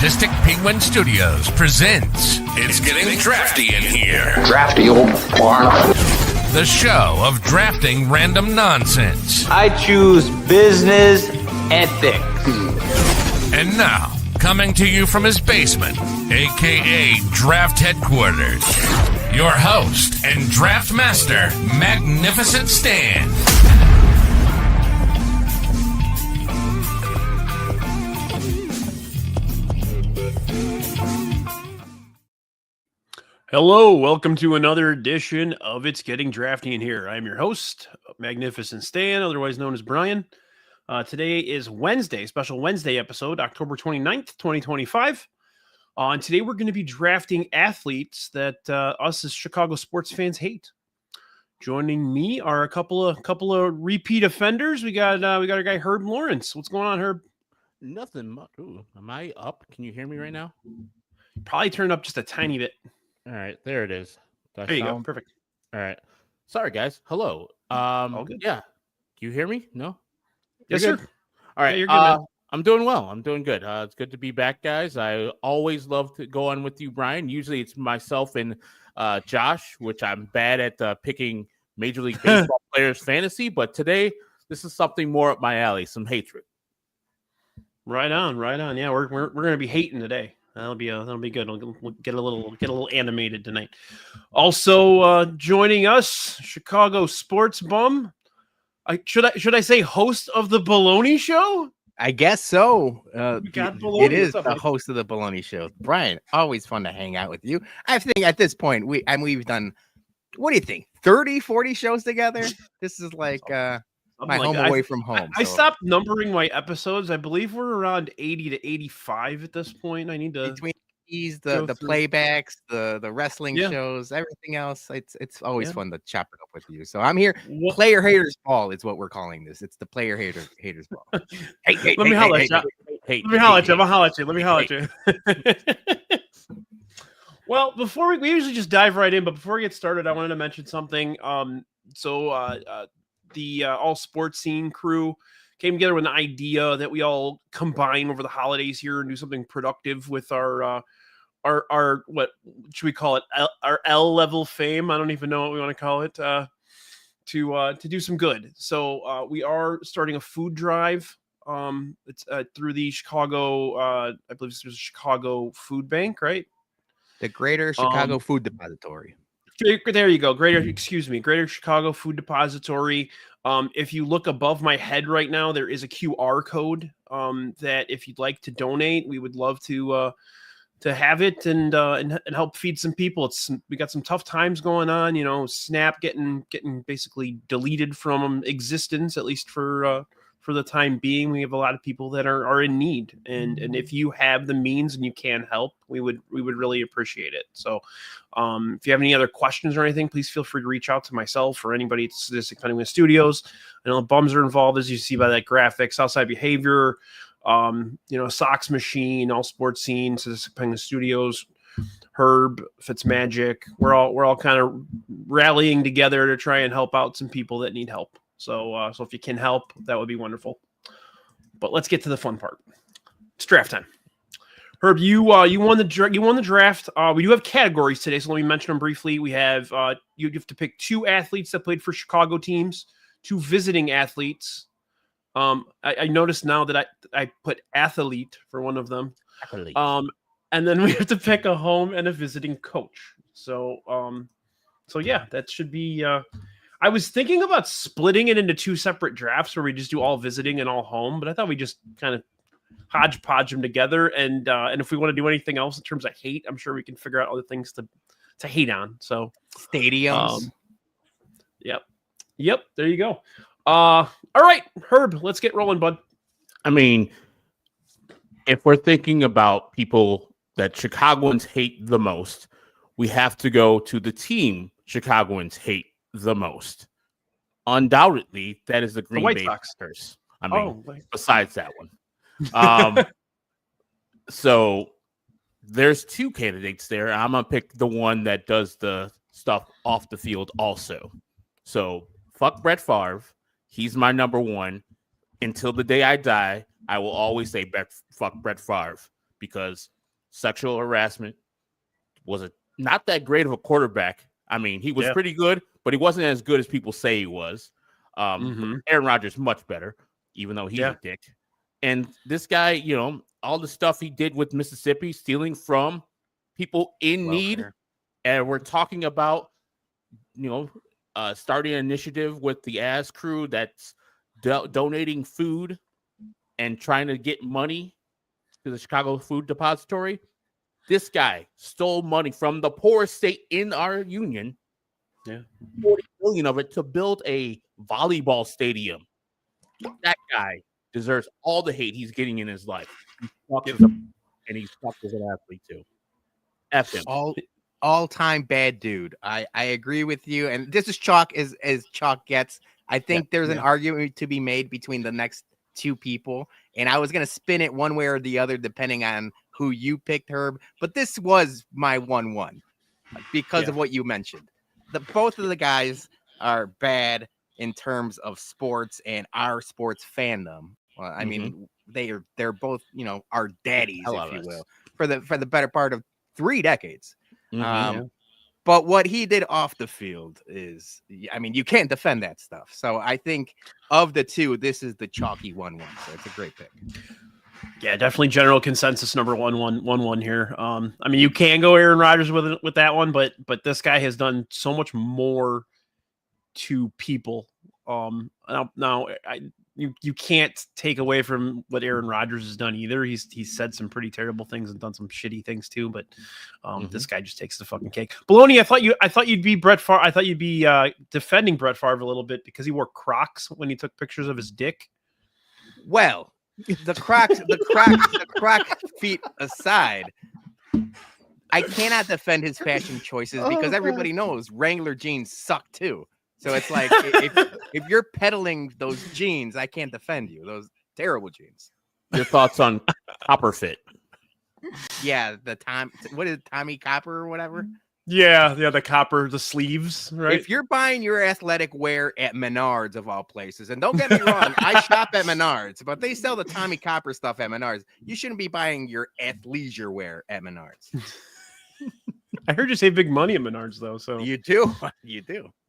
Artistic Penguin Studios presents It's Getting Drafty in Here. Drafty old barn. The show of drafting random nonsense. I choose business ethics. And now, coming to you from his basement, a.k.a. Draft Headquarters, your host and draft master, Magnificent Stan. Hello, welcome to another edition of It's Getting Drafty in Here. I'm your host, Magnificent Stan, otherwise known as Brian. Today is Wednesday, special Wednesday episode, October 29th, 2025. And today we're going to be drafting athletes that us as Chicago sports fans hate. Joining me are a couple of repeat offenders. We got our guy Herb Lawrence. What's going on, Herb? Nothing much. Ooh, am I up? Can you hear me right now? Probably turn up just a tiny bit. All right, there it is. There you go. Perfect. All right. Sorry, guys. Hello. All good. Yeah. Do you hear me? No? Yes, You're sir. good? All right. Yeah, you're good, man. I'm doing well. I'm doing good. It's good to be back, guys. I always love to go on with you, Brian. Usually it's myself and Josh, which I'm bad at picking Major League Baseball players fantasy, but today this is something more up my alley, some hatred. Right on. Yeah, we're gonna be hating today. That'll be good. We'll get a little animated tonight. Also joining us, Chicago sports bum. Should I say host of the Bologna Show? I guess so. We got Bologna. It is the host of the Bologna Show. Brian, always fun to hang out with you. I think at this point we've done, what do you think, 30, 40 shows together? This is like my home away from home. I stopped numbering my episodes. I believe we're around 80 to 85 at this point. I need to between these the playbacks, the wrestling shows, everything else. It's always fun to chop it up with you. So I'm here. Player haters ball is what we're calling this. It's the player haters ball. Let me holler at you. Well, before we usually just dive right in, but before we get started, I wanted to mention something. The all sports scene crew came together with an idea that we all combine over the holidays here and do something productive with our what should we call it? Our L level fame. I don't even know what we want to call it. To do some good. So we are starting a food drive. It's through the Chicago. I believe there's a Chicago Food Bank, right? The Greater Chicago Food Depository. There you go. Greater Chicago Food Depository. If you look above my head right now, there is a QR code that if you'd like to donate, we would love to have it and help feed some people. We got some tough times going on, Snap getting basically deleted from existence, at least for the time being. We have a lot of people that are in need, and if you have the means and you can help, we would really appreciate it. So if you have any other questions or anything, please feel free to reach out to myself or anybody at Statistic Penguin Studios. I know the bums are involved, as you see by that graphic. Southside Behavior, Sox Machine, All Sports Scene, Statistic Penguin Studios, Herb, Fitzmagic. We're all kind of rallying together to try and help out some people that need help. So if you can help, that would be wonderful. But let's get to the fun part. It's draft time. Herb, you won the draft. We do have categories today, so let me mention them briefly. We have you have to pick 2 athletes that played for Chicago teams, 2 visiting athletes. I noticed now that I put athlete for one of them. Athlete. And then we have to pick a home and a visiting coach. So yeah, that should be. I was thinking about splitting it into 2 separate drafts where we just do all visiting and all home, but I thought we just kind of hodgepodge them together. And if we want to do anything else in terms of hate, I'm sure we can figure out other things to hate on. So stadiums. Yep. There you go. All right, Herb, let's get rolling, bud. I mean, if we're thinking about people that Chicagoans hate the most, we have to go to the team Chicagoans hate the most. Undoubtedly, that is the Green Bay Packers. I mean, besides that one. So there's 2 candidates there. I'm going to pick the one that does the stuff off the field also. So fuck Brett Favre. He's my number one. Until the day I die, I will always say fuck Brett Favre because sexual harassment was not that great of a quarterback. I mean, he was pretty good, but he wasn't as good as people say he was. Aaron Rodgers much better, even though he's a dick. And this guy, you know, all the stuff he did with Mississippi, stealing from people in need, and we're talking about, you know, starting an initiative with the AS crew that's donating food and trying to get money to the Chicago Food Depository. This guy stole money from the poorest state in our union, 40 million of it, to build a volleyball stadium. That guy deserves all the hate he's getting in his life. And he sucks as an athlete too. F him. All-time bad dude. I agree with you. And this is chalk as chalk gets. I think there's an argument to be made between the next two people. And I was going to spin it one way or the other, depending on who you picked, Herb. But this was my 1-1 because of what you mentioned. Both of the guys are bad in terms of sports and our sports fandom. Well, I mean, they're both, you know, our daddies, if you will, for the better part of 3 decades. But what he did off the field is, I mean, you can't defend that stuff. So I think of the two, this is the chalky 1-1. So it's a great pick. Yeah, definitely general consensus number 1-1 here. I mean, you can go Aaron Rodgers with that one, but this guy has done so much more to people. Now you can't take away from what Aaron Rodgers has done either. He's said some pretty terrible things and done some shitty things too, but this guy just takes the fucking cake. Bologna, I thought you'd be Brett Favre. I thought you'd be defending Brett Favre a little bit because he wore Crocs when he took pictures of his dick. Well, the Croc feet aside, I cannot defend his fashion choices because everybody knows Wrangler jeans suck too. So it's like if you're peddling those jeans, I can't defend you. Those terrible jeans. Your thoughts on Copper Fit? Yeah, what is it, Tommy Copper or whatever? Yeah, the copper, the sleeves, right? If you're buying your athletic wear at Menards of all places, and don't get me wrong, I shop at Menards, but they sell the Tommy Copper stuff at Menards. You shouldn't be buying your athleisure wear at Menards. I heard you save big money at Menards, though. So you do.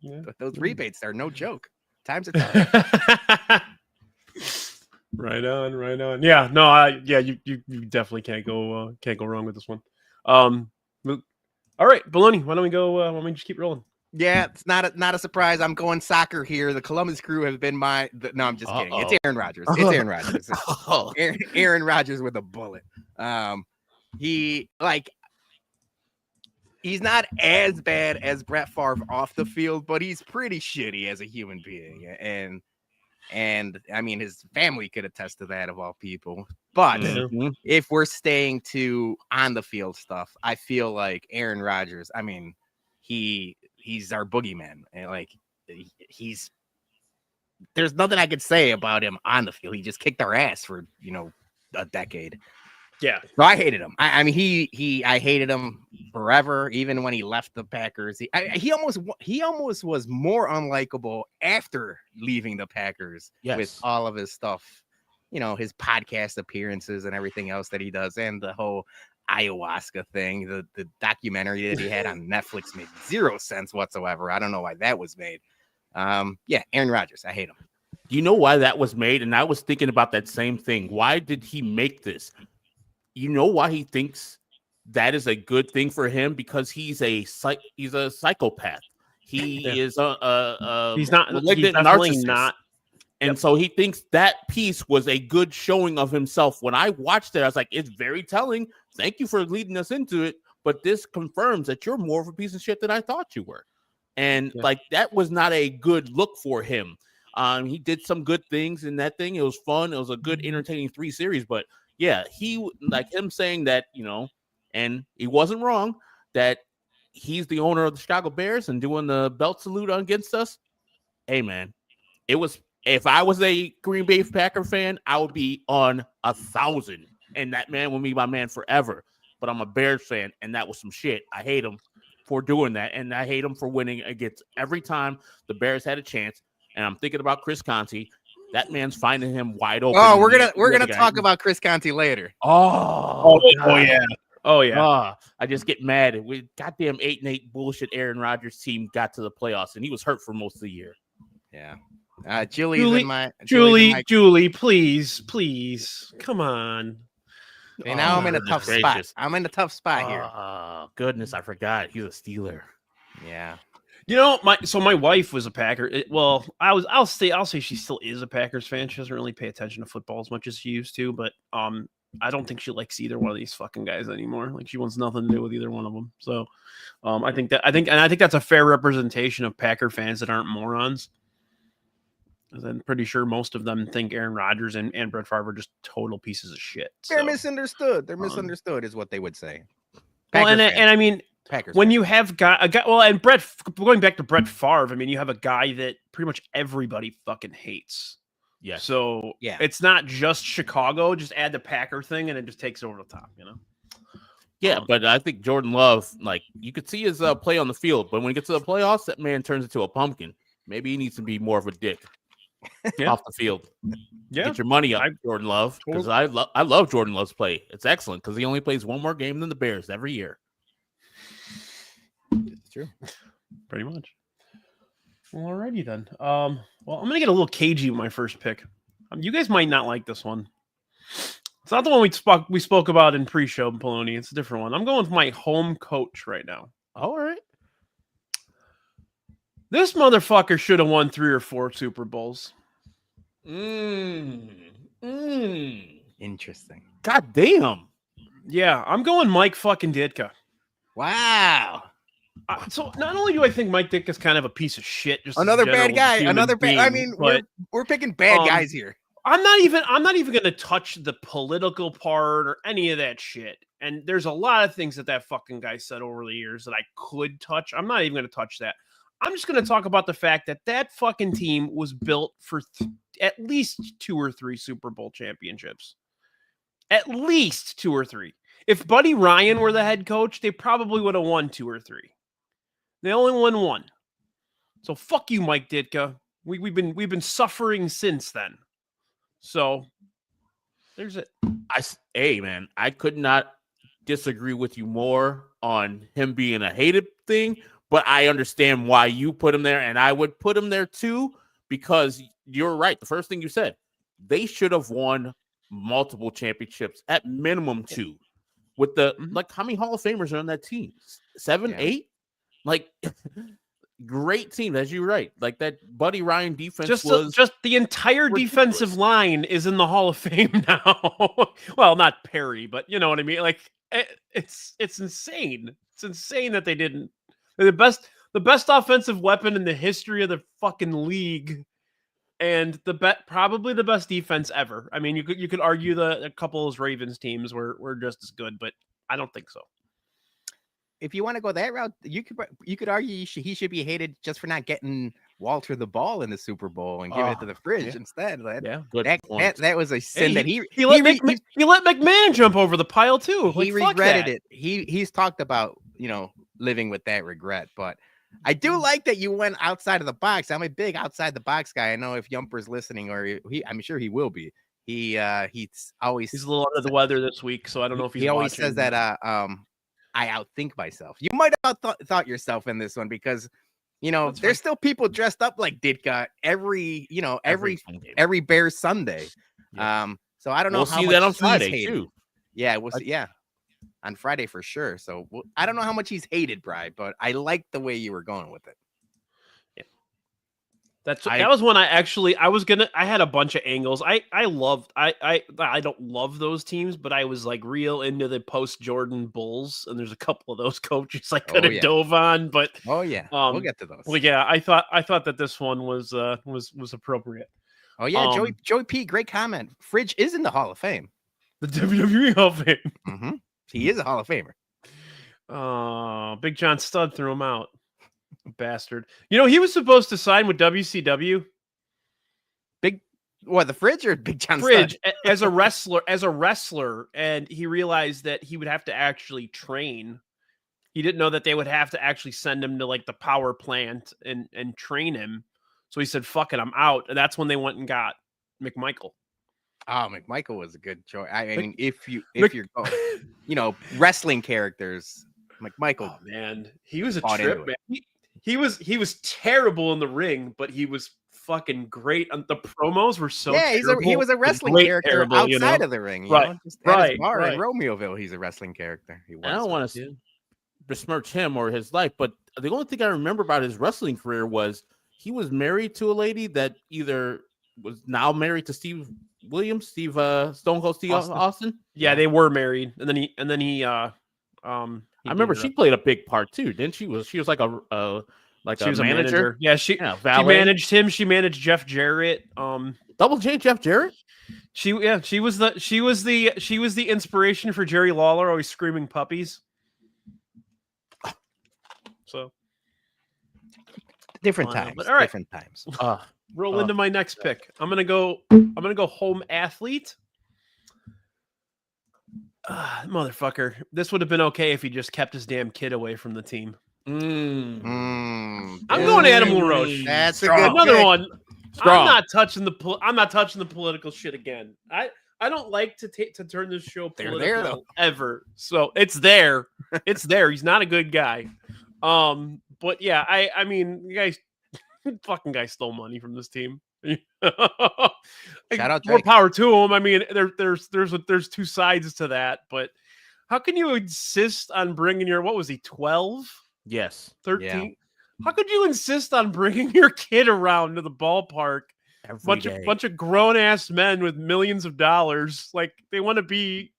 Yeah. But those rebates are no joke. Times are tough. Right on. Yeah, no, you definitely can't go wrong with this one. All right, Bologna, why don't we go? Why don't we just keep rolling? Yeah, it's not a surprise. I'm going soccer here. The Columbus Crew have been no, I'm just kidding. It's Aaron Rodgers. It's Aaron Rodgers. Aaron Rodgers with a bullet. He's not as bad as Brett Favre off the field, but he's pretty shitty as a human being. And I mean, his family could attest to that, of all people. But if we're staying to on the field stuff, I feel like Aaron Rodgers, I mean, he's our boogeyman. And like there's nothing I could say about him on the field. He just kicked our ass for, a decade. Yeah. So I hated him. I mean, I hated him forever, even when he left the Packers. He almost was more unlikable after leaving the Packers with all of his stuff, his podcast appearances and everything else that he does, and the whole ayahuasca thing. The documentary that he had on Netflix made 0 sense whatsoever. I don't know why that was made. Aaron Rodgers, I hate him. Do you know why that was made? And I was thinking about that same thing. Why did he make this? You know why he thinks that is a good thing for him? Because he's a psychopath. He is he's not narcissist. Not. And so he thinks that piece was a good showing of himself. When I watched it, I was like, it's very telling. Thank you for leading us into it. But this confirms that you're more of a piece of shit than I thought you were. And that was not a good look for him. He did some good things in that thing. It was fun. It was a good, entertaining 3 series. But yeah, he him saying that, and he wasn't wrong, that he's the owner of the Chicago Bears and doing the belt salute against us. Hey, man, if I was a Green Bay Packer fan, I would be on 1,000, and that man would be my man forever. But I'm a Bears fan, and that was some shit. I hate him for doing that, and I hate him for winning against every time the Bears had a chance. And I'm thinking about Chris Conte. That man's finding him wide open. Oh, we're gonna talk about Chris Conte later. Oh yeah. Oh yeah. I just get mad. We goddamn 8-8 bullshit Aaron Rodgers team got to the playoffs, and he was hurt for most of the year. Yeah. Julie, please, come on. And now I'm in a tough spot. I'm in a tough spot here. Oh goodness, I forgot he's a Steeler. Yeah. You know, my wife was a Packer. I'll say she still is a Packers fan. She doesn't really pay attention to football as much as she used to, but I don't think she likes either one of these fucking guys anymore. Like she wants nothing to do with either one of them. So, I think that's a fair representation of Packer fans that aren't morons. I'm pretty sure most of them think Aaron Rodgers and Brett Favre are just total pieces of shit. So, they're misunderstood. They're misunderstood, is what they would say. Well, and I mean, Packers when you have a guy, well, and going back to Brett Favre, I mean, you have a guy that pretty much everybody fucking hates. Yeah. So yeah, it's not just Chicago. Just add the Packer thing, and it just takes it over the top, you know. Yeah, but I think Jordan Love, like you could see his play on the field, but when he gets to the playoffs, that man turns into a pumpkin. Maybe he needs to be more of a dick off the field. Yeah, get your money up, Jordan Love, because I love Jordan Love's play. It's excellent because he only plays one more game than the Bears every year. It's true, pretty much. Well, alrighty then. Well, I'm gonna get a little cagey with my first pick. You guys might not like this one. It's not the one we spoke about in pre-show, Bologna. It's a different one. I'm going with my home coach right now. All right. This motherfucker should have won 3 or 4 Super Bowls. Interesting. God damn. Yeah, I'm going Mike fucking Ditka. Wow. So not only do I think Mike Ditka's kind of a piece of shit, just another bad guy, another bad. I mean, we're picking bad guys here. I'm not even going to touch the political part or any of that shit. And there's a lot of things that fucking guy said over the years that I could touch. I'm not even going to touch that. I'm just going to talk about the fact that fucking team was built for at least 2 or 3 Super Bowl championships. At least 2 or 3. If Buddy Ryan were the head coach, they probably would have won 2 or 3. They only won 1. So fuck you, Mike Ditka. We've been suffering since then. So there's it. Hey man, I could not disagree with you more on him being a hated thing, but I understand why you put him there, and I would put him there too, because you're right. The first thing you said, they should have won multiple championships, at minimum 2. With the like, how many Hall of Famers are on that team? 7, 8? Like, great team, as you're right. Like that Buddy Ryan defense just the entire defensive line is in the Hall of Fame now. Well, not Perry, but you know what I mean. Like it's insane. It's insane that they didn't. They're the best offensive weapon in the history of the fucking league, and probably the best defense ever. I mean, you could argue a couple of those Ravens teams were just as good, but I don't think so. If you want to go that route, you could argue he should be hated just for not getting Walter the ball in the Super Bowl and giving it to the fridge instead. That was a sin that he let McMahon jump over the pile too. He regretted it. He's talked about living with that regret, but I do like that you went outside of the box. I'm a big outside the box guy. I know if Yumper's listening, or I'm sure he will be. He's a little under the weather this week, so I don't know if he's. He always watching. says that I outthink myself. You might have thought yourself in this one because, there's still people dressed up like Ditka every Bears Sunday. Yeah. So I don't know. We'll how see much that on Friday too. Yeah, we'll see. Yeah, on Friday for sure. So I don't know how much he's hated, Bri, but I like the way you were going with it. That was one I had a bunch of angles. I don't love those teams, but I was like real into the post Jordan Bulls, and there's a couple of those coaches I could have dove on, but we'll get to those. Well, yeah, I thought that this one was appropriate. Oh yeah, Joey P, great comment. Fridge is in the Hall of Fame. The WWE Hall of Fame. Mm-hmm. He is a Hall of Famer. Big John Studd threw him out. Bastard. He was supposed to sign with WCW. The Fridge or Big John Fridge as a wrestler, and he realized that he would have to actually train. He didn't know that they would have to actually send him to like the power plant and train him. So he said, fuck it, I'm out. And that's when they went and got McMichael. Oh, McMichael was a good choice. I mean, if you're going, wrestling characters, McMichael. Oh, man, he was a trip, man. He was terrible in the ring, but he was fucking great. The promos were so terrible. He was a wrestling character outside of the ring. Right. Just at his bar in Romeoville, he's a wrestling character. I don't want to besmirch him or his life, but the only thing I remember about his wrestling career was he was married to a lady that either was now married to Stone Cold Steve Austin. Yeah, they were married, and then he I remember she played a big part too, didn't she? She was like a manager. Yeah, she managed him. She managed Jeff Jarrett. Double J Jeff Jarrett. She was the inspiration for Jerry Lawler, always screaming puppies. So different times. But all right. Different times. Roll into my next pick. I'm gonna go home athlete. Motherfucker. This would have been okay if he just kept his damn kid away from the team. I'm going Animal Roche. That's another one. Strong. I'm not touching the political shit again. I don't like to turn this show political there, ever. So it's there. It's there. He's not a good guy. But yeah, I mean, you guys, fucking guy stole money from this team. Shout out more Drake. power to him. I mean, there's two sides to that, but how can you insist on bringing what was he, 12? Yes. 13? Yeah. How could you insist on bringing your kid around to the ballpark? Bunch of grown ass men with millions of dollars. Like they want to be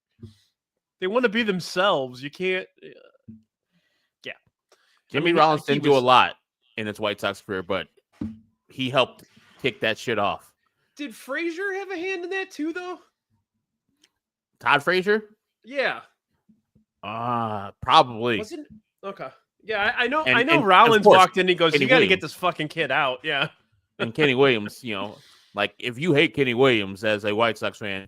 themselves. You can't. Yeah. Jimmy Rollins didn't do a lot in his White Sox career, but he helped kick that shit off. Did Frazier have a hand in that too, though? Todd Frazier? Yeah. Probably. Okay. Yeah, I know. And Rollins walked in and he goes, Kenny "You got to Williams. get this fucking kid out." Yeah. And Kenny Williams, like if you hate Kenny Williams as a White Sox fan,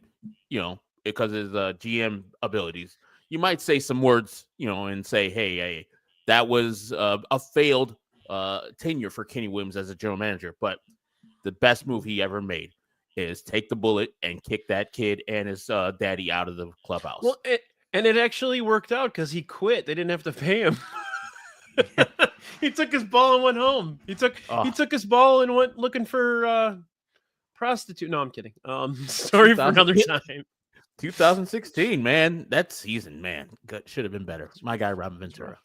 because of his GM abilities, you might say some words, and say, hey, that was a failed tenure for Kenny Williams as a general manager. But the best move he ever made is take the bullet and kick that kid and his daddy out of the clubhouse. Well, it actually worked out because he quit. They didn't have to pay him. He took his ball and went home. He took his ball and went looking for prostitute. No, I'm kidding. Story for another time. 2016, man. That season, man, should have been better. My guy, Robin Ventura.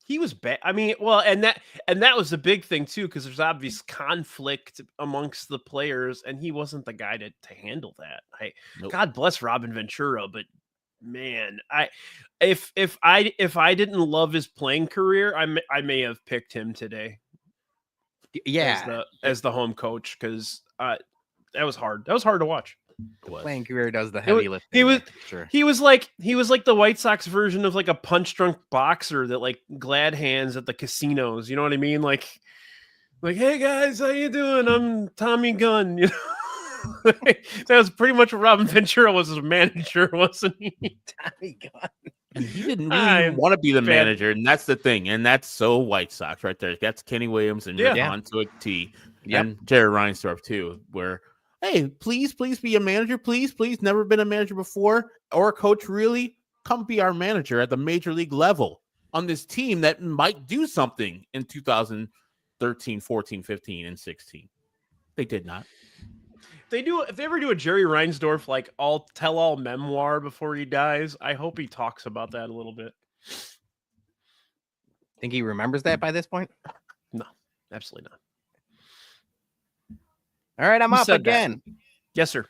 He was bad. I mean, well, and that was the big thing too, because there's obvious conflict amongst the players, and he wasn't the guy to handle that. Nope. God bless Robin Ventura, but man, if I didn't love his playing career, I may have picked him today. Yeah, as the home coach, because that was hard. That was hard to watch. Playing career does the heavy lifting. He was like the White Sox version of like a punch drunk boxer that like glad hands at the casinos. You know what I mean? Like, hey guys, how you doing? I'm Tommy Gunn. You know. That was pretty much what Robin Ventura was as a manager, wasn't he? Tommy Gunn. And he didn't really want to be the manager, and that's the thing. And that's so White Sox right there. That's Kenny Williams and Rick Hahn to a T. Yep. And Jerry Reinsdorf too, where, hey, please be a manager. Please, never been a manager before or a coach, really. Come be our manager at the major league level on this team that might do something in 2013, 14, 15, and 16. They did not. If they ever do a Jerry Reinsdorf like all memoir before he dies, I hope he talks about that a little bit. Think he remembers that by this point? No, absolutely not. All right, I'm Who up said again. that? Yes, sir.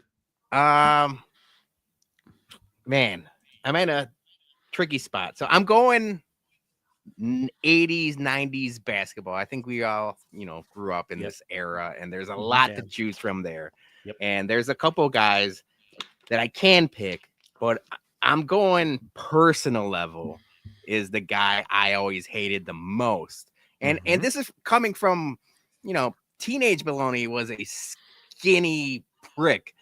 Man, I'm in a tricky spot. So I'm going 80s, 90s basketball. I think we all, grew up in this era, and there's a lot to choose from there. Yep. And there's a couple guys that I can pick, but I'm going personal level is the guy I always hated the most. And this is coming from, teenage Bologna was a skinny prick,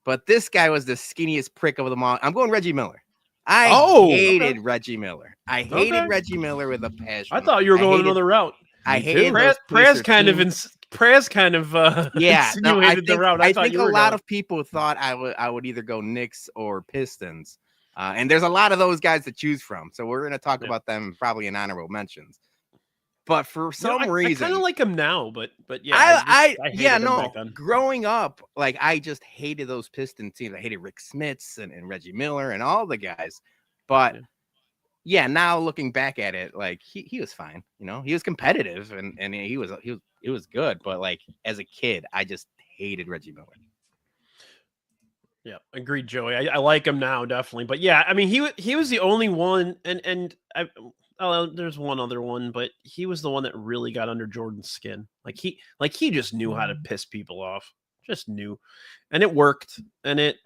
but this guy was the skinniest prick of them all. I'm going Reggie Miller. I hated Reggie Miller. I hated Reggie Miller with a passion. I thought you were going another route. I hated Praz kind of Praz kind of insinuated the route. I think a lot of people thought I would either go Knicks or Pistons. And there's a lot of those guys to choose from. So we're going to talk about them probably in honorable mentions. But for some reason, I kind of like him now, but yeah, growing up, like I just hated those Pistons teams. I hated Rick Smits and Reggie Miller and all the guys. But now looking back at it, like he was fine. You know, he was competitive and he was good. But like as a kid, I just hated Reggie Miller. Yeah, agreed, Joey. I like him now, definitely. But yeah, I mean, he was the only one, and there's one other one, but he was the one that really got under Jordan's skin. Like he just knew how to piss people off, just knew, and it worked. And it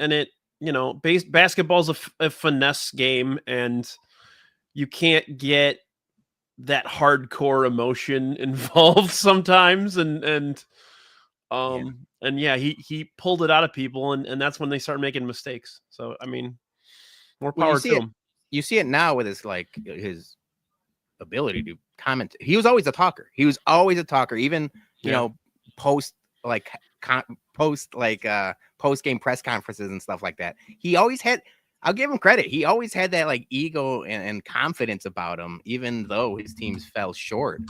basketball's a finesse game, and you can't get that hardcore emotion involved sometimes, And he pulled it out of people, and that's when they start making mistakes. So I mean, more power to him. You see it now with his ability to comment. He was always a talker. Even post game press conferences and stuff like that. He always had. I'll give him credit. He always had that like ego and confidence about him, even though his teams fell short.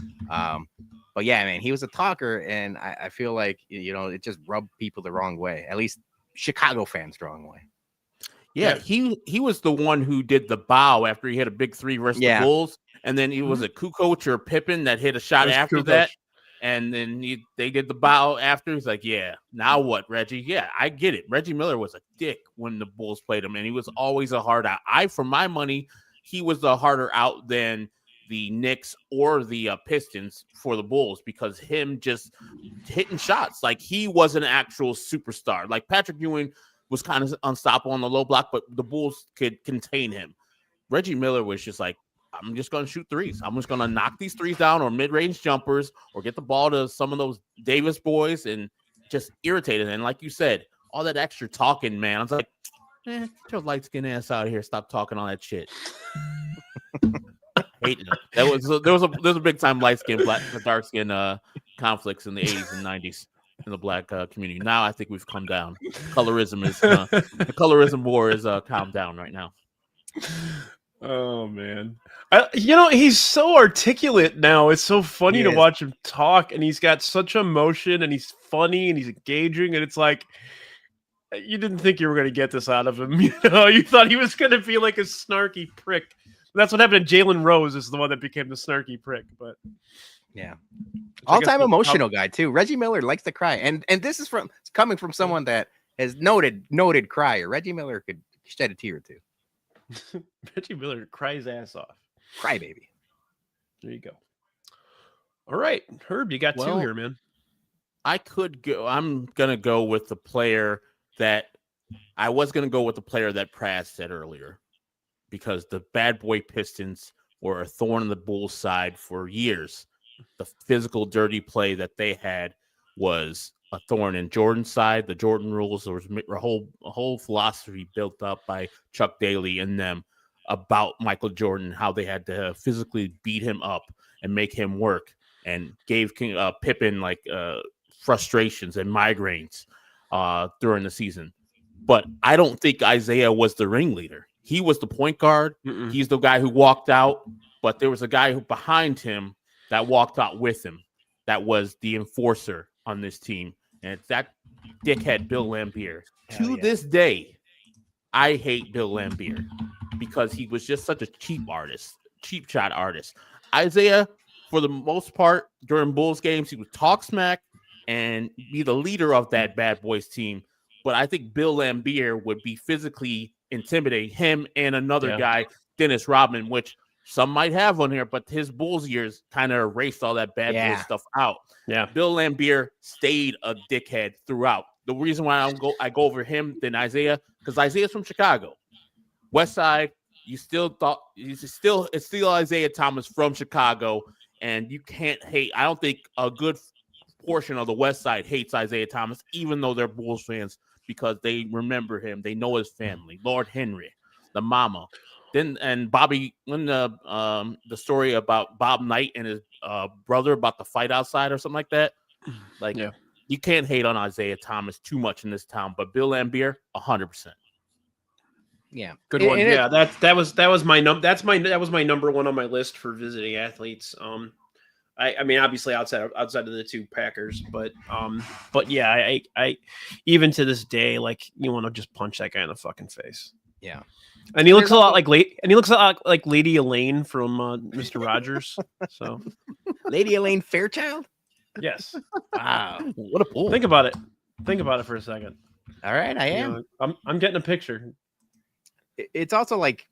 But yeah, man, he was a talker, and I feel like, it just rubbed people the wrong way, at least Chicago fans the wrong way. Yeah, he was the one who did the bow after he hit a big three versus the Bulls, and then it was a Kukoc or Pippen that hit a shot after Kukoc. That, and then they did the bow after. He's like, yeah, now what, Reggie? Yeah, I get it. Reggie Miller was a dick when the Bulls played him, and he was always a hard out. For my money, he was the harder out than the Knicks or the Pistons for the Bulls, because him just hitting shots. Like, he was an actual superstar. Like, Patrick Ewing was kind of unstoppable on the low block, but the Bulls could contain him. Reggie Miller was just like, I'm just going to shoot threes. I'm just going to knock these threes down, or mid-range jumpers, or get the ball to some of those Davis boys and just irritate it. And like you said, all that extra talking, man. I was like, get your light-skinned ass out of here. Stop talking all that shit. Hating it. There was a big time light skin, dark skin conflicts in the 80s and 90s in the black community. Now I think we've come down. Colorism is the colorism war is calmed down right now. Oh man, he's so articulate now. It's so funny to watch him talk, and he's got such emotion, and he's funny, and he's engaging, and it's like, you didn't think you were going to get this out of him. You thought he was going to be like a snarky prick. That's what happened to Jalen Rose, is the one that became the snarky prick. But yeah, all-time emotional guy too. Reggie Miller likes to cry, and this is coming from someone that has noted crier. Reggie Miller could shed a tear or two. Reggie Miller cries his ass off. Cry baby. There you go. All right, Herb, you got two here, man. I could go. I'm gonna go with the player that I was gonna go with the player that Praz said earlier, because the bad boy Pistons were a thorn in the Bulls' side for years. The physical, dirty play that they had was a thorn in Jordan's side. The Jordan rules, there was a whole philosophy built up by Chuck Daly and them about Michael Jordan, how they had to physically beat him up and make him work, and gave Pippen like frustrations and migraines during the season. But I don't think Isaiah was the ringleader. He was the point guard. He's the guy who walked out, but there was a guy behind him that walked out with him that was the enforcer on this team, and it's that dickhead Bill Laimbeer. To this day, I hate Bill Laimbeer because he was just such a cheap shot artist. Isaiah, for the most part, during Bulls games, he would talk smack and be the leader of that bad boys team. But I think Bill Laimbeer would be physically intimidating him and another guy, Dennis Rodman, which some might have on here, but his Bulls years kind of erased all that bad boy stuff out. Yeah, Bill Laimbeer stayed a dickhead throughout. The reason why I go over him than Isaiah, because Isaiah's from Chicago, West Side. It's still Isaiah Thomas from Chicago, and you can't hate. I don't think a good portion of the West Side hates Isaiah Thomas, even though they're Bulls fans, because they remember him. They know his family, Lord Henry, the mama. Then and Bobby, when the story about Bob Knight and his brother about the fight outside or something like that, Like, you can't hate on Isaiah Thomas too much in this town, but Bill Laimbeer, 100%. Yeah, good one. Yeah, that was my number one on my list for visiting athletes. I mean, obviously outside of the two Packers, but yeah, I even to this day, like, you want to just punch that guy in the fucking face. Yeah, and he looks a lot like Lady Elaine from Mr. Rogers. So, Lady Elaine Fairchild. Yes. Wow, what a pull! Think about it for a second. All right, I am. I'm getting a picture. It's also like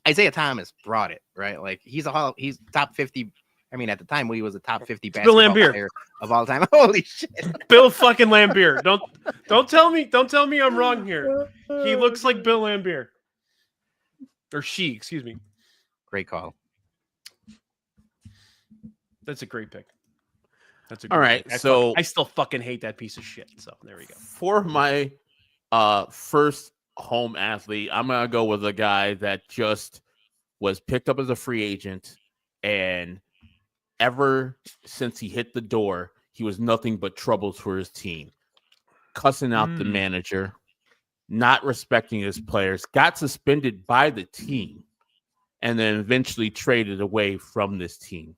Isaiah Thomas brought it, right? Like, he's top 50. I mean, at the time, he was a top 50 basketball player of all time. Holy shit. Bill fucking Laimbeer. Don't tell me I'm wrong here. He looks like Bill Laimbeer. Or she, excuse me. Great call. That's a great pick. All right. Pick. So I still fucking hate that piece of shit. So there we go. For my first home athlete, I'm gonna go with a guy that just was picked up as a free agent, and ever since he hit the door, he was nothing but troubles for his team. Cussing out the manager, not respecting his players, got suspended by the team, and then eventually traded away from this team.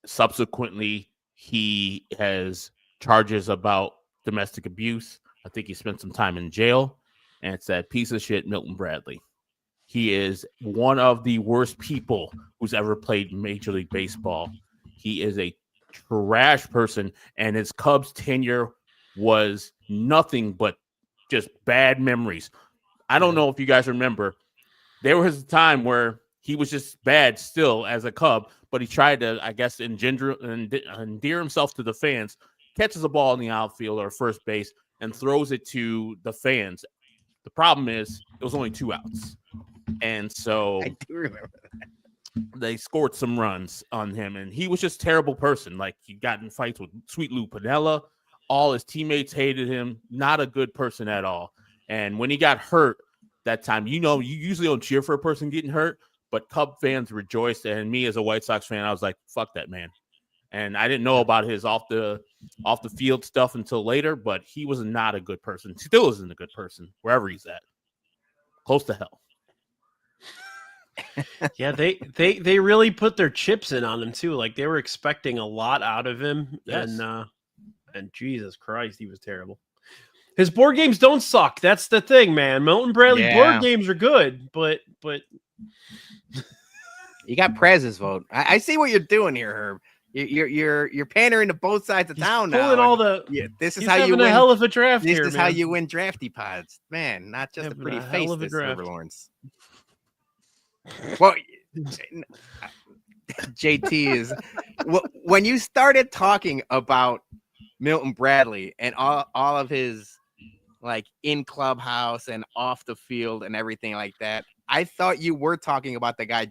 Subsequently, he has charges about domestic abuse. I think he spent some time in jail, and it's that piece of shit, Milton Bradley. He is one of the worst people who's ever played Major League Baseball. He is a trash person, and his Cubs tenure was nothing but just bad memories. I don't know if you guys remember, there was a time where he was just bad still as a Cub, but he tried to, I guess, endear himself to the fans, catches a ball in the outfield or first base, and throws it to the fans. The problem is it was only 2 outs. And so I do remember that. They scored some runs on him, and he was just a terrible person. Like, he got in fights with Sweet Lou Piniella. All his teammates hated him. Not a good person at all. And when he got hurt that time, you usually don't cheer for a person getting hurt, but Cub fans rejoiced. And me as a White Sox fan, I was like, fuck that man. And I didn't know about his off the field stuff until later, but he was not a good person. Still isn't a good person wherever he's at. Close to hell. Yeah, they really put their chips in on him too. Like, they were expecting a lot out of him. Yes. And Jesus Christ, he was terrible. His board games don't suck. That's the thing, man. Milton Bradley board games are good, but you got Prez's vote. I see what you're doing here, Herb. You're pandering to both sides of town now. This is how you win. A hell of a draft. This is how you win drafty pods, man. Not just a pretty face. This Herb Lawrence. Well, JT is when you started talking about Milton Bradley and all of his, like, in clubhouse and off the field and everything like that, I thought you were talking about the guy.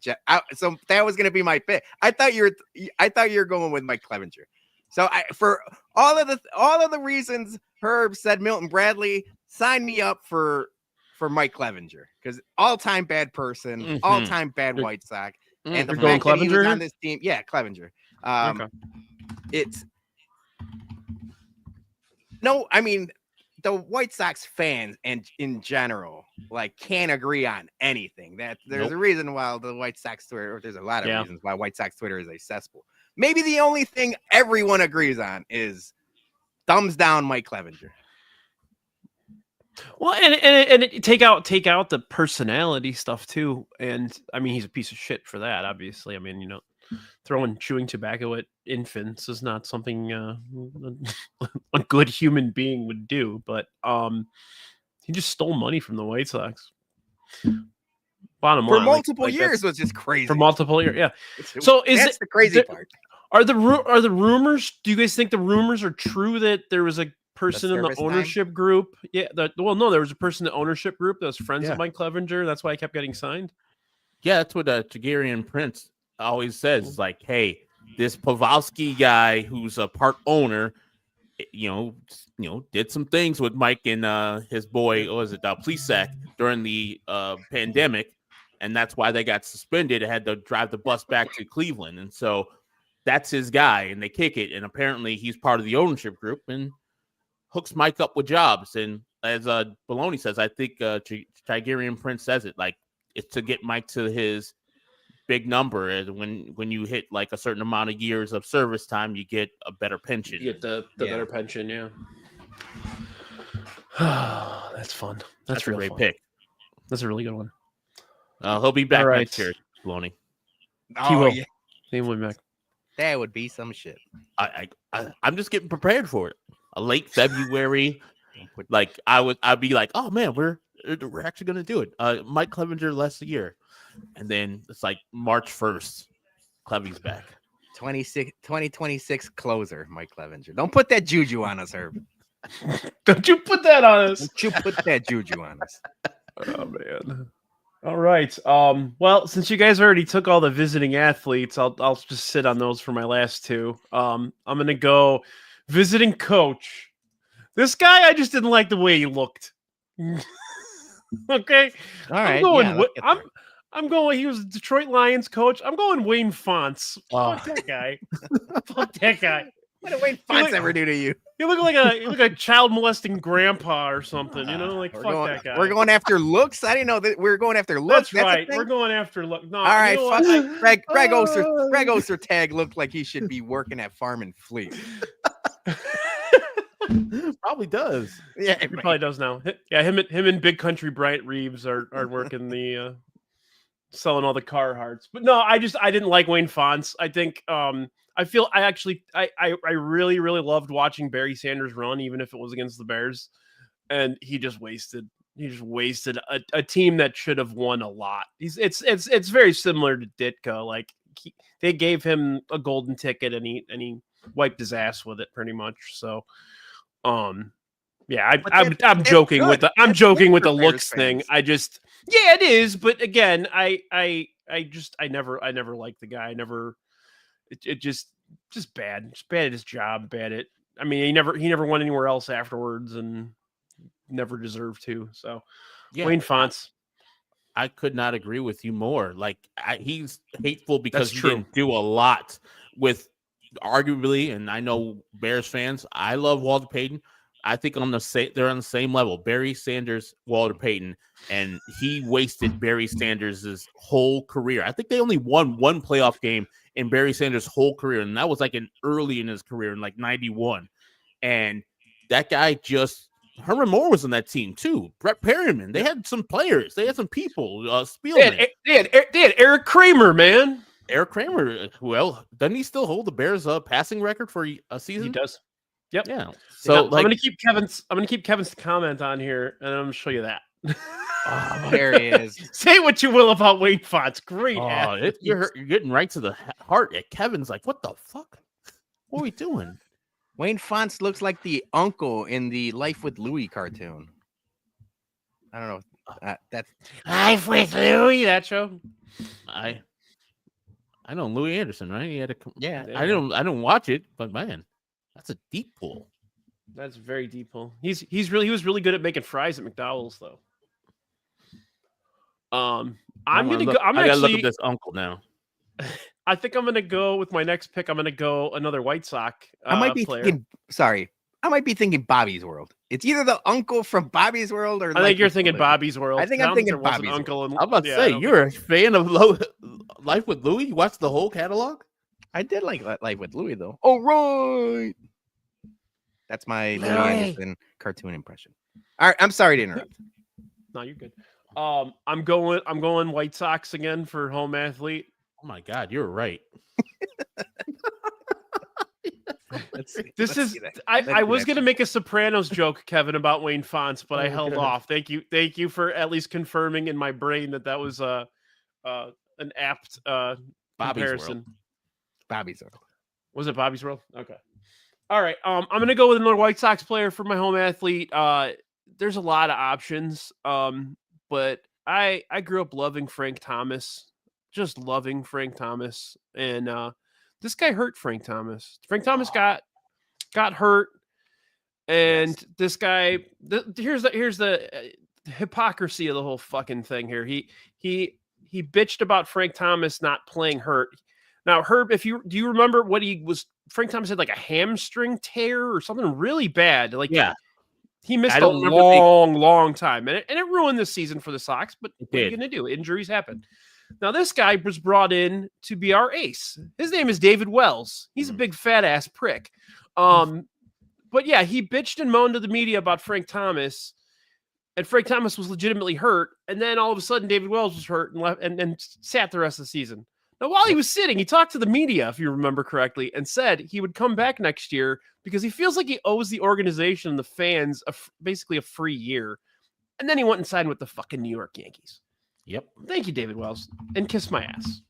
So that was going to be my pick. I thought you were going with Mike Clevenger. So for all of the reasons Herb said Milton Bradley, sign me up for Mike Clevenger, because all-time bad person, all-time bad White Sox, and the fact that he was on this team, Clevenger. It's no, I mean, the White Sox fans and in general, like, can't agree on anything. That there's a reason why the White Sox Twitter, or there's a lot of reasons why White Sox Twitter is a cesspool. Maybe the only thing everyone agrees on is thumbs down Mike Clevenger. Well, and take out the personality stuff too. And I mean, he's a piece of shit for that, obviously. I mean, chewing tobacco at infants is not something a good human being would do. But he just stole money from the White Sox. Bottom line, for multiple years was just crazy. For multiple years, yeah. So that's the crazy part. Are the rumors? Do you guys think the rumors are true that there was a person in the ownership group? Yeah. There was a person in the ownership group that was friends with Mike Clevenger. That's why I kept getting signed. Yeah, that's what Jagarian Prince always says. Like, hey, this Pavelski guy who's a part owner, did some things with Mike and his boy, Plesac during the pandemic, and that's why they got suspended and had to drive the bus back to Cleveland. And so that's his guy, and they kick it. And apparently he's part of the ownership group and hooks Mike up with jobs. And as Bologna says, I think Tigerian Prince says it, like, it's to get Mike to his big number. And when you hit like a certain amount of years of service time, you get a better pension. You get the better pension, yeah. That's fun. That's a great fun. pick. That's a really good one. He'll be back next year, Bologna. He will. Yeah. He will be back. That would be some shit. I'm just getting prepared for it. A late February, like I'd be like, oh man, we're actually gonna do it. Mike Clevenger last year, and then it's like March 1st, Clevy's back. 2026 closer, Mike Clevenger. Don't put that juju on us, Herb. Don't you put that on us. Don't you put that juju on us. Oh man. All right. Well, since you guys already took all the visiting athletes, I'll just sit on those for my last two. I'm gonna go visiting coach. This guy, I just didn't like the way he looked. Okay. All right. I'm going. He was Detroit Lions coach. I'm going Wayne Fonts. Fuck that guy. Fuck that guy. What did Wayne Fonts ever do to you? You look like a child molesting grandpa or something. You know, like that guy. We're going after looks. I didn't know that we were going after looks. That's right. We're going after look. No. All right. Greg Ostertag looked like he should be working at Farm and Fleet. Probably does. Yeah, he probably does now. Yeah, him and Big Country Bryant Reeves are working the selling all the Carhartts. But no, I didn't like Wayne Fonts. I think I really loved watching Barry Sanders run, even if it was against the Bears, and he just wasted a team that should have won a lot. It's very similar to Ditka. Like they gave him a golden ticket and he wiped his ass with it pretty much. So. Yeah, I'm joking with the looks thing. It is, but again, I never liked the guy. It just bad. Just bad at his job, bad at. I mean, he never went anywhere else afterwards, and never deserved to. So, yeah, Wayne Fonts. I could not agree with you more. Like he's hateful because he didn't do a lot with. Arguably, and I know Bears fans, I love Walter Payton. I think they're on the same level. Barry Sanders, Walter Payton, and he wasted Barry Sanders' whole career. I think they only won one playoff game in Barry Sanders' whole career, and that was like early in his career in like 91. And that guy Herman Moore was on that team too. Brett Perryman. They had some players. They had some people. Spielman. They had Eric Kramer, man. Eric Kramer, well, doesn't he still hold the Bears passing record for a season? He does. Yep. Yeah. So I'm gonna keep Kevin's comment on here, and I'm gonna show you that. Oh, there he is. Say what you will about Wayne Fonts. Great. You're getting right to the heart. Kevin's like, what the fuck? What are we doing? Wayne Fonts looks like the uncle in the Life with Louie cartoon. I don't know. That's Life with Louie. That show. I know Louis Anderson, right? He had yeah. I don't watch it, but man, that's a deep pull. That's a very deep pull. He was really good at making fries at McDowell's though. I'm gonna look at this uncle now. I think I'm gonna go with my next pick. I'm gonna go another White Sox. I might be player. thinking Bobby's World. It's either the uncle from Bobby's World or I think you're thinking Bobby's World. I think I'm thinking Bobby's uncle. World. I'm about to say you're a fan of Life with Louie. You watched the whole catalog. I did like Life with Louie though. Oh right, that's my Louie Anderson cartoon impression. All right, I'm sorry to interrupt. No, you're good. I'm going White Sox again for home athlete. Oh my God, you're right. I was going to make a Sopranos joke, Kevin, about Wayne Fonts, but I held off. Thank you for at least confirming in my brain that was an apt comparison. Bobby's World. Was it Bobby's World? Okay. All right. I'm going to go with another White Sox player for my home athlete. There's a lot of options, but I grew up loving Frank Thomas, just loving Frank Thomas, and this guy hurt Frank Thomas. Frank Thomas got hurt, and this guy. Here's the hypocrisy of the whole fucking thing here. He bitched about Frank Thomas not playing hurt. Now, Herb, do you remember what Frank Thomas had like a hamstring tear or something really bad? Like, Yeah. He missed a long time, and it ruined the season for the Sox, but what are you going to do? Injuries happen. Now, this guy was brought in to be our ace. His name is David Wells. He's a big fat-ass prick. But yeah, he bitched and moaned to the media about Frank Thomas, and Frank Thomas was legitimately hurt, and then all of a sudden David Wells was hurt and left and sat the rest of the season. Now, while he was sitting, he talked to the media, if you remember correctly, and said he would come back next year because he feels like he owes the organization and the fans basically a free year. And then he went and signed with the fucking New York Yankees. Yep. Thank you, David Wells. And kiss my ass.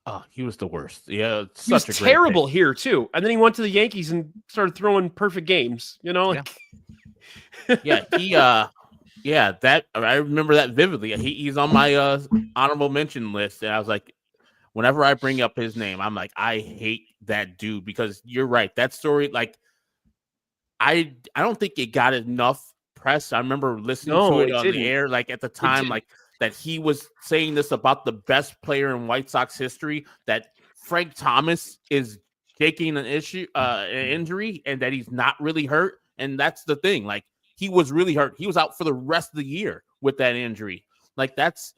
Oh, he was the worst. Yeah. He was terrible here, too. And then he went to the Yankees and started throwing perfect games. You know? Yeah, that I remember that vividly. He's on my honorable mention list, and I was like, whenever I bring up his name, I'm like, I hate that dude because you're right. That story, like, I don't think it got enough press. I remember listening to it on the air, like at the time, like that he was saying this about the best player in White Sox history, that Frank Thomas is taking an injury, and that he's not really hurt, and that's the thing, like. He was really hurt. He was out for the rest of the year with that injury. Like that's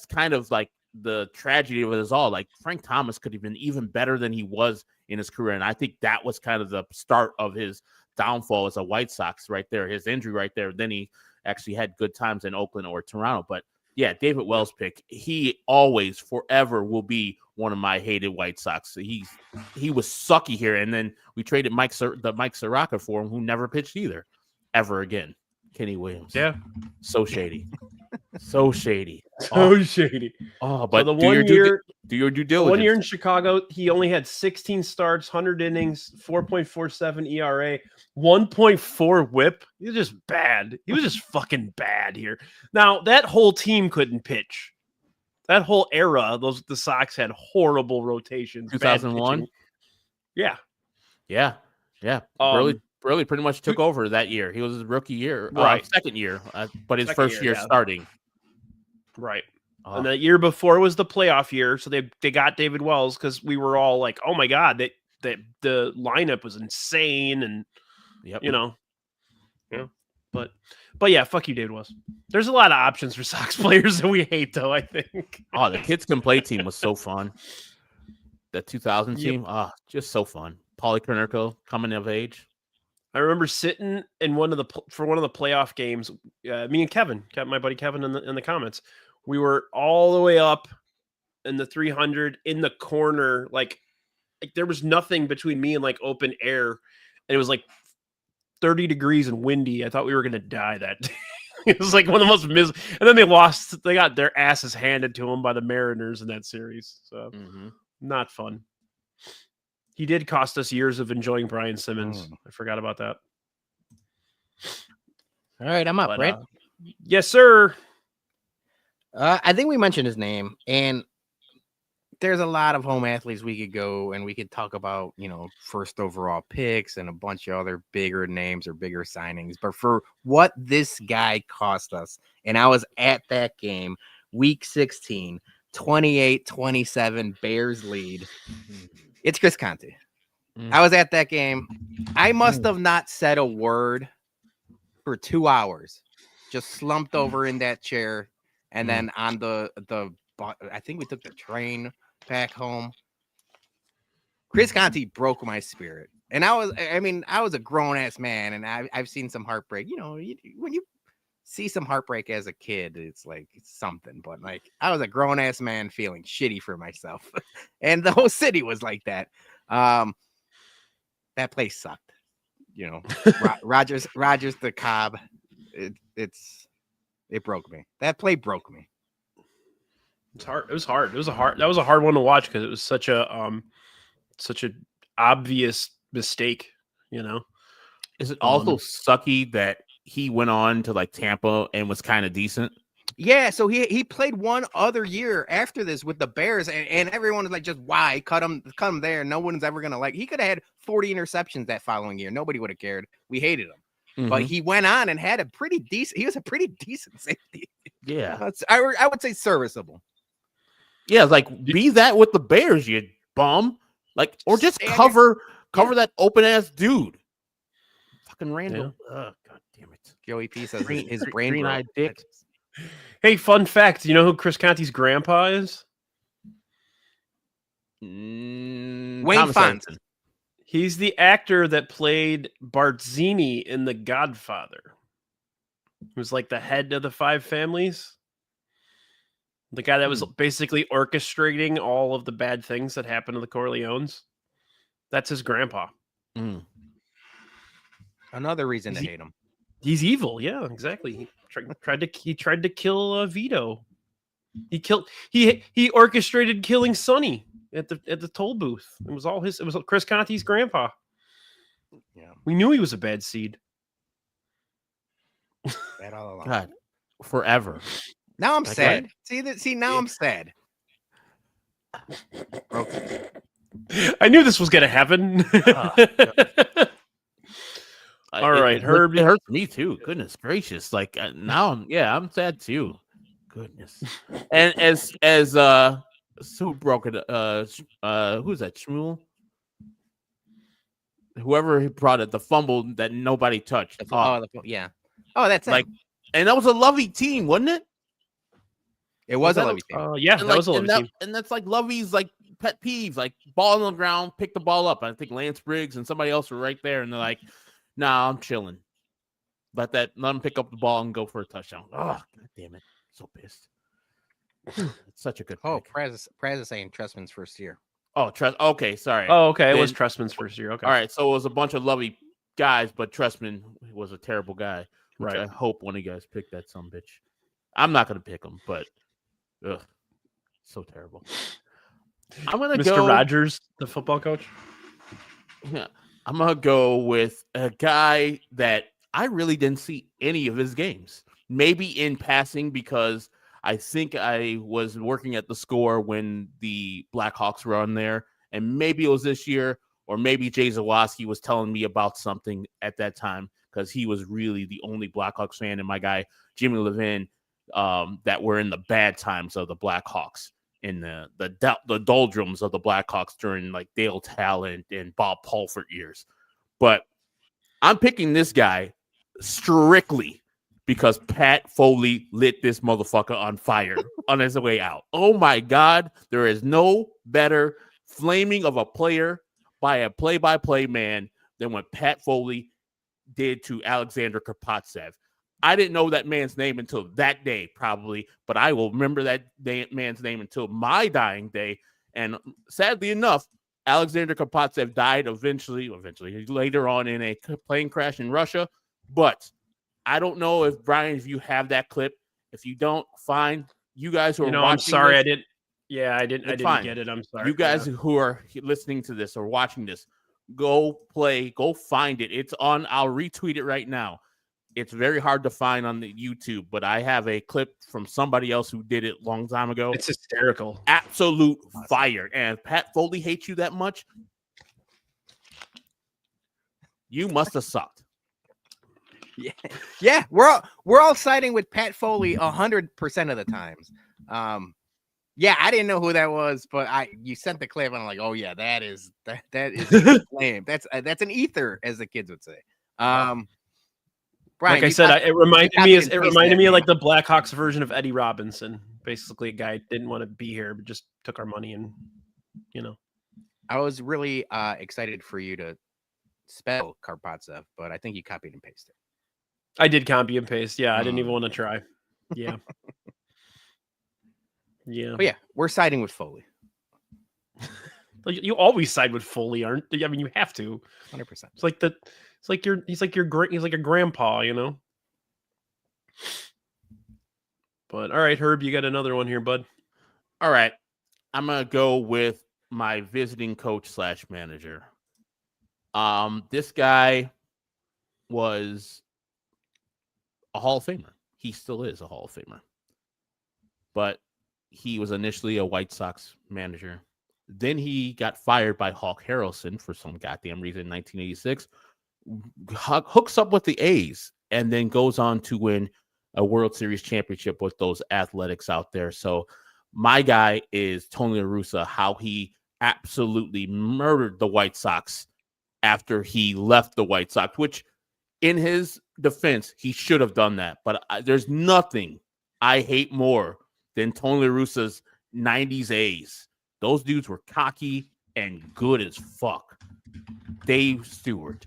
kind of like the tragedy of it is all. Like Frank Thomas could have been even better than he was in his career. And I think that was kind of the start of his downfall as a White Sox right there, his injury right there. Then he actually had good times in Oakland or Toronto. But yeah, David Wells pick. He always forever will be one of my hated White Sox. He was sucky here. And then we traded Mike Soroka for him, who never pitched either. Ever again. Kenny Williams. Yeah. So shady. So shady. Shady. Oh, but so do your due diligence. 1 year in Chicago, he only had 16 starts, 100 innings, 4.47 ERA, 1.4 whip. He was just bad. He was just fucking bad here. Now, that whole team couldn't pitch. That whole era, the Sox had horrible rotations. 2001? Yeah. Yeah. Really pretty much took over that year. He was his rookie year, second year, but his first year starting. Right. And the year before was the playoff year, so they got David Wells because we were all like, oh my God, that the lineup was insane, and you know. Yeah. But yeah, fuck you, David Wells. There's a lot of options for Sox players that we hate, though, I think. Oh, the Kids Can Play team was so fun. The 2000 team, just so fun. Paulie Konerko coming of age. I remember sitting in one of the playoff games. Me and Kevin, my buddy Kevin, in the comments, we were all the way up in the 300 in the corner, like there was nothing between me and like open air, and it was like 30 degrees and windy. I thought we were gonna die that day. It was like one of the most and then they lost. They got their asses handed to them by the Mariners in that series. So not fun. He did cost us years of enjoying Brian Simmons. I forgot about that. All right, I'm up, right? Yes, sir. I think we mentioned his name, and there's a lot of home athletes we could go, and we could talk about, first overall picks and a bunch of other bigger names or bigger signings. But for what this guy cost us, and I was at that game, week 16, 28-27, Bears lead. It's Chris Conte. I was at that game. I must have not said a word for 2 hours. Just slumped over in that chair. And then on the I think we took the train back home. Chris Conte broke my spirit. And I was a grown-ass man, and I've seen some heartbreak. When you see some heartbreak as a kid, it's like something. But like, I was a grown-ass man feeling shitty for myself. And the whole city was like that. That place sucked. Rogers the Cobb. It broke me. That play broke me. It's hard. It was hard. That was a hard one to watch because it was such a obvious mistake, Is it also sucky that he went on to like Tampa and was kind of decent? Yeah, so he played one other year after this with the Bears, and everyone was like, just why cut him there? No one's ever gonna like. He could have had 40 interceptions that following year. Nobody would have cared. We hated him, but he went on and had a pretty decent. He was a pretty decent safety. Yeah, I would say serviceable. Yeah, like be that with the Bears, you bum. Like, or just cover that open ass dude. Fucking random. Yeah. Oh, God damn it. Joey P says his brain green-eyed dick. Hey, fun fact. You know who Chris Conti's grandpa is? Wayne Thomas Fonz. Edison. He's the actor that played Barzini in The Godfather. He was like the head of the five families. The guy that was basically orchestrating all of the bad things that happened to the Corleones. That's his grandpa. Another reason to hate him. He's evil. Yeah, exactly. He tried to kill Vito. He orchestrated killing Sonny at the toll booth. It was Chris Conti's grandpa. Yeah. We knew he was a bad seed. Bad all along. God, forever. Now I'm Okay. sad. See, now I'm sad. Okay. I knew this was gonna happen. All right, Herb. It hurts me too. Goodness gracious! Like now, I'm sad too. Goodness. And as who broke it? Who's that? Shmuel. Whoever brought it, the fumble that nobody touched. Yeah. Oh, that's like, and that was a Lovey team, wasn't it? It was a Lovey team. Yeah, that was a Lovey team. And that's like Lovey's like pet peeves, like ball on the ground, pick the ball up. I think Lance Briggs and somebody else were right there, and they're like, "Nah, I'm chilling. Let them pick up the ball and go for a touchdown." Oh, God damn it! So pissed. It's such a good. Pick. Praz is saying Trestman's first year. Oh, Okay, sorry. Oh, okay. It was Trestman's first year. Okay. All right, so it was a bunch of Lovey guys, but Trestman was a terrible guy. Right. I hope one of you guys picked that some bitch. I'm not gonna pick him, but so terrible. I'm gonna Mr. go Rogers, the football coach. Yeah, I'm gonna go with a guy that I really didn't see any of his games. Maybe in passing because I think I was working at the Score when the Blackhawks were on there, and maybe it was this year, or maybe Jay Zawoski was telling me about something at that time because he was really the only Blackhawks fan, and my guy Jimmy Levin that were in the bad times of the Blackhawks, in the doldrums of the Blackhawks during like Dale Talent and Bob Pulford years. But I'm picking this guy strictly because Pat Foley lit this motherfucker on fire on his way out. Oh my God, there is no better flaming of a player by a play-by-play man than what Pat Foley did to Alexander Karpatsev. I didn't know that man's name until that day, probably, but I will remember that man's name until my dying day. And sadly enough, Alexander Karpatsev died eventually later on in a plane crash in Russia. But I don't know if, Brian, if you have that clip. If you don't, fine. You guys who are watching I'm sorry, this, I didn't. Yeah, I didn't get it. I'm sorry. You guys who are listening to this or watching this, go find it. It's on. I'll retweet it right now. It's very hard to find on the YouTube, but I have a clip from somebody else who did it a long time ago. It's hysterical. Absolute fire. And if Pat Foley hates you that much, you must have sucked. Yeah. We're all siding with Pat Foley 100% of the times. Yeah, I didn't know who that was, but you sent the clip, and I'm like, oh yeah, that is lame. That's an ether, as the kids would say. Brian, like I said, it reminded me of like the Blackhawks version of Eddie Robinson. Basically, a guy didn't want to be here, but just took our money and, I was really excited for you to spell Karpatsev, but I think you copied and pasted. I did copy and paste. Yeah, I didn't even want to try. Yeah. Yeah. But yeah, we're siding with Foley. You always side with Foley, aren't you? I mean, you have to. 100%. He's like a grandpa, But all right, Herb, you got another one here, bud. All right. I'm gonna go with my visiting coach / manager. This guy was a Hall of Famer. He still is a Hall of Famer. But he was initially a White Sox manager. Then he got fired by Hawk Harrelson for some goddamn reason in 1986. Hooks up with the A's and then goes on to win a World Series championship with those Athletics out there. So My guy is Tony La Russa, how he absolutely murdered the White Sox after he left the White Sox, which in his defense, he should have done that. But there's nothing I hate more than Tony La Russa's 90s A's. Those dudes were cocky and good as fuck. Dave Stewart,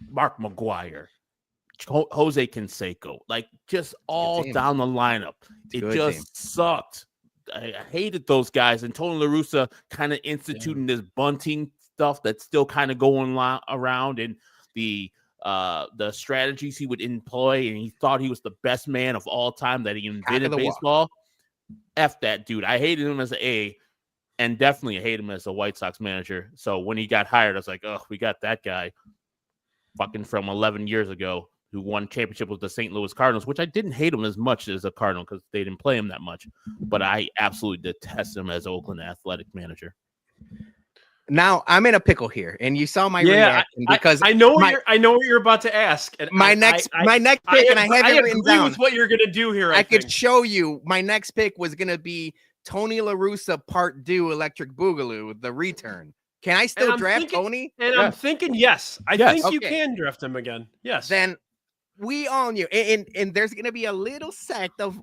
Mark McGuire, Jose Canseco, like just all down the lineup. It just sucked. I hated those guys. And Tony La Russa kind of instituting this bunting stuff that's still kind of going around, and the strategies he would employ, and he thought he was the best man of all time, that he invented baseball. F that dude. I hated him as an A, and definitely hate him as a White Sox manager. So when he got hired, I was like, oh, we got that guy fucking from 11 years ago who won championship with the St. Louis Cardinals, which I didn't hate him as much as a Cardinal because they didn't play him that much. But I absolutely detest him as Oakland Athletic manager. Now I'm in a pickle here, and you saw my reaction because I know what you're about to ask. And my next pick, and I have it written down. With what you're gonna do here, I could show you. My next pick was gonna be Tony La Russa Part 2 Electric Boogaloo, the return. Can I still draft Tony? And I'm thinking yes. I think you can draft him again. Yes. Then we all knew, and there's gonna be a little sect of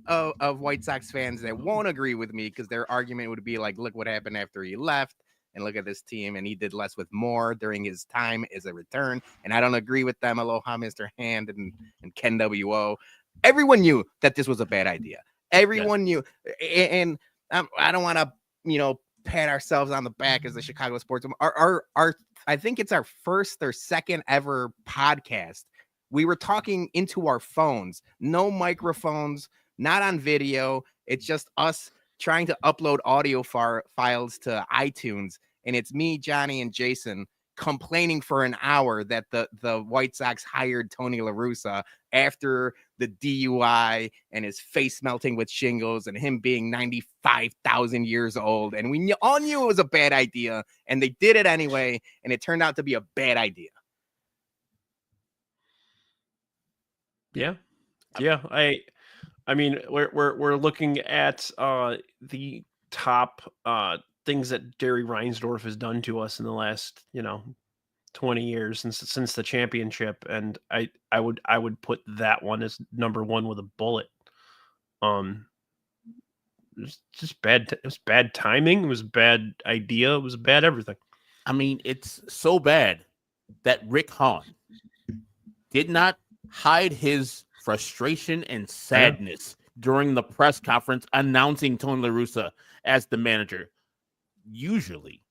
White Sox fans that won't agree with me because their argument would be like, look what happened after he left. And look at this team, and he did less with more during his time as a return. And I don't agree with them. Aloha, Mr. Hand and Ken W.O. Everyone knew that this was a bad idea. Everyone knew. And I don't want to, pat ourselves on the back as the Chicago sports. I think it's our first or second ever podcast. We were talking into our phones, no microphones, not on video. It's just us trying to upload audio files to iTunes, and it's me, Johnny, and Jason complaining for an hour that the White Sox hired Tony La Russa after the DUI and his face melting with shingles and him being 95,000 years old. And we all knew it was a bad idea, and they did it anyway, and it turned out to be a bad idea. Yeah. I mean, we're looking at the top things that Jerry Reinsdorf has done to us in the last 20 years since the championship, and I would put that one as number one with a bullet. It was just bad. It was bad timing. It was a bad idea. It was bad everything. I mean, it's so bad that Rick Hahn did not hide his frustration and sadness during the press conference announcing Tony La Russa as the manager. Usually,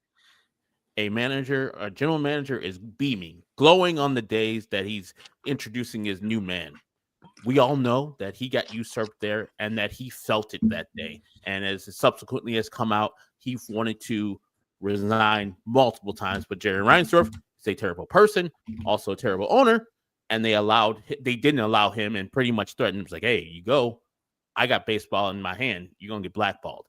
a general manager is beaming, glowing on the days that he's introducing his new man. We all know that he got usurped there and that he felt it that day. And as it subsequently has come out, he wanted to resign multiple times. But Jerry Reinsdorf is a terrible person, also a terrible owner. And they didn't allow him, and pretty much threatened him. It was like, hey, you go. I got baseball in my hand. You're going to get blackballed.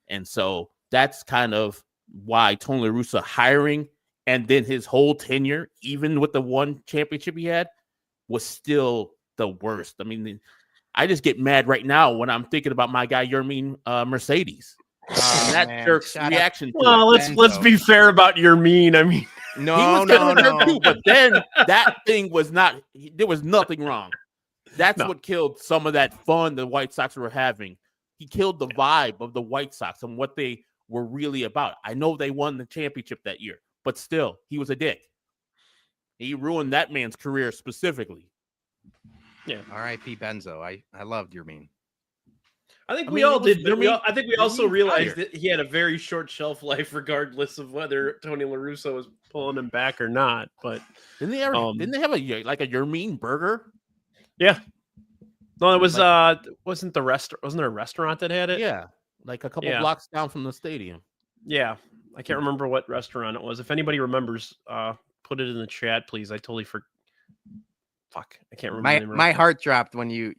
And so that's kind of why Tony La Russa hiring and then his whole tenure, even with the one championship he had, was still the worst. I mean, I just get mad right now when I'm thinking about my guy, Yermin Mercedes. That jerk's reaction. Well, let's be fair about Yermin. I mean, no. Too, but then that thing was not. There was nothing wrong. That's what killed some of that fun the White Sox were having. He killed the vibe of the White Sox and what they were really about. I know they won the championship that year, but still, he was a dick. He ruined that man's career specifically. Yeah. R.I.P. Benzo. I loved Yermin. I think we all did. I think we also realized that he had a very short shelf life, regardless of whether Tony La Russa was pulling him back or not. But didn't they have a Yermin burger? Yeah. No, it was wasn't there a restaurant that had it? Yeah, like a couple blocks down from the stadium. Yeah, I can't remember what restaurant it was. If anybody remembers, put it in the chat, please. I totally forgot. Fuck, I can't remember. My heart dropped when you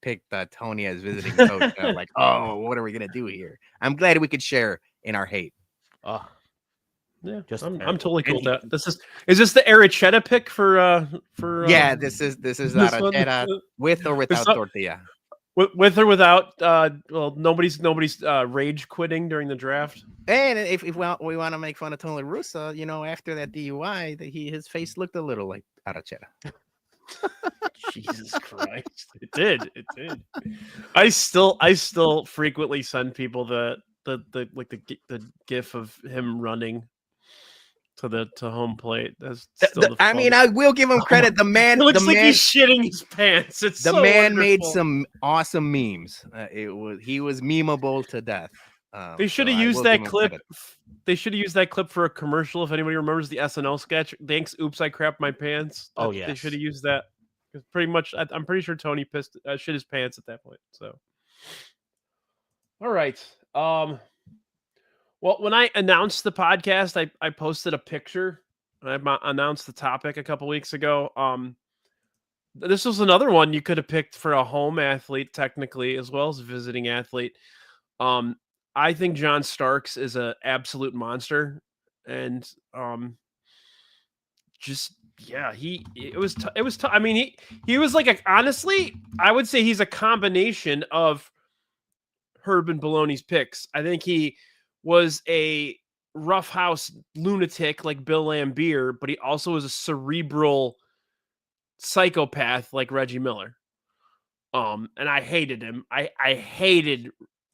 picked Tony as visiting coach. I was like, oh, what are we gonna do here? I'm glad we could share in our hate. Yeah, I'm totally cool with that. Is this the Arrichetta pick for yeah, this is Arrichetta with or without tortilla. With or without, well, nobody's rage quitting during the draft. And if we want to make fun of Tony La Russa, after that DUI, his face looked a little like Arachera. Jesus Christ! It did. I still frequently send people the gif of him running to home plate. That's still I will give him credit. The man it looks like he's shitting his pants. It's the so man wonderful. made some awesome memes. He was memeable to death. They should have used that clip. They should have used that clip for a commercial. If anybody remembers the SNL sketch, thanks, oops, I crapped my pants. They should have used that. Because pretty much, I'm pretty sure Tony shit his pants at that point. So, all right. Well, when I announced the podcast, I posted a picture. I announced the topic a couple weeks ago. This was another one you could have picked for a home athlete, technically, as well as a visiting athlete. I think John Starks is an absolute monster, and it was tough. I mean, he was like honestly, I would say he's a combination of Herb and Bologna's picks. I think he was a roughhouse lunatic like Bill Lambier, but he also was a cerebral psychopath like Reggie Miller. And I hated him. I hated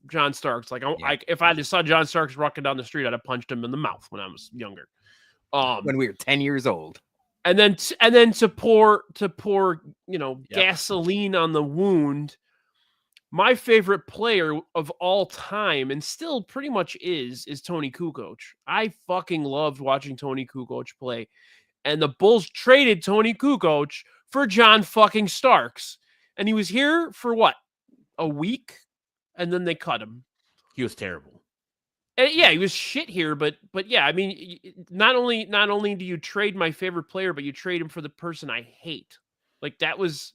John Starks. If I just saw John Starks walking down the street, I'd have punched him in the mouth when I was younger. When we were 10 years old. And then to pour gasoline on the wound. My favorite player of all time, and still pretty much is Tony Kukoc. I fucking loved watching Tony Kukoc play. And the Bulls traded Tony Kukoc for John fucking Starks. And he was here for what? A week? And then they cut him. He was terrible. And yeah, he was shit here, but yeah, I mean, not only do you trade my favorite player, but you trade him for the person I hate. Like that was,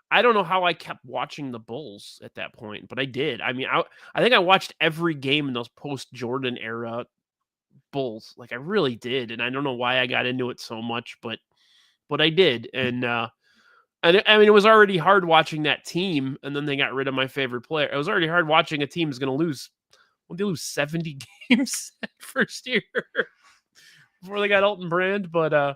I don't know how I kept watching the Bulls at that point, but I did. I mean, I think I watched every game in those post-Jordan era Bulls. Like I really did, and I don't know why I got into it so much, but I did. And I mean, it was already hard watching that team, and then they got rid of my favorite player. It was already hard watching a team is going to lose. When they lose 70 games that first year before they got Elton Brand, but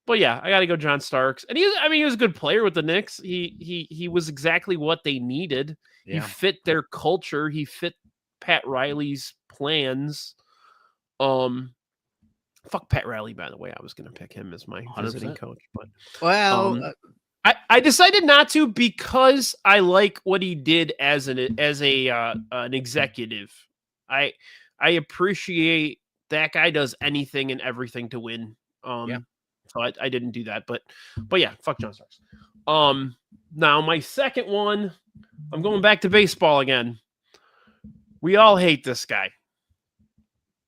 yeah, I got to go John Starks, and he was a good player with the Knicks. He was exactly what they needed. Yeah. He fit their culture. He fit Pat Riley's plans. Fuck Pat Riley, by the way. I was going to pick him as my 100%. Visiting coach, but I decided not to because I like what he did as an executive. I appreciate that guy does anything and everything to win. So I didn't do that, but yeah, fuck John Starks. Now my second one, I'm going back to baseball again. We all hate this guy.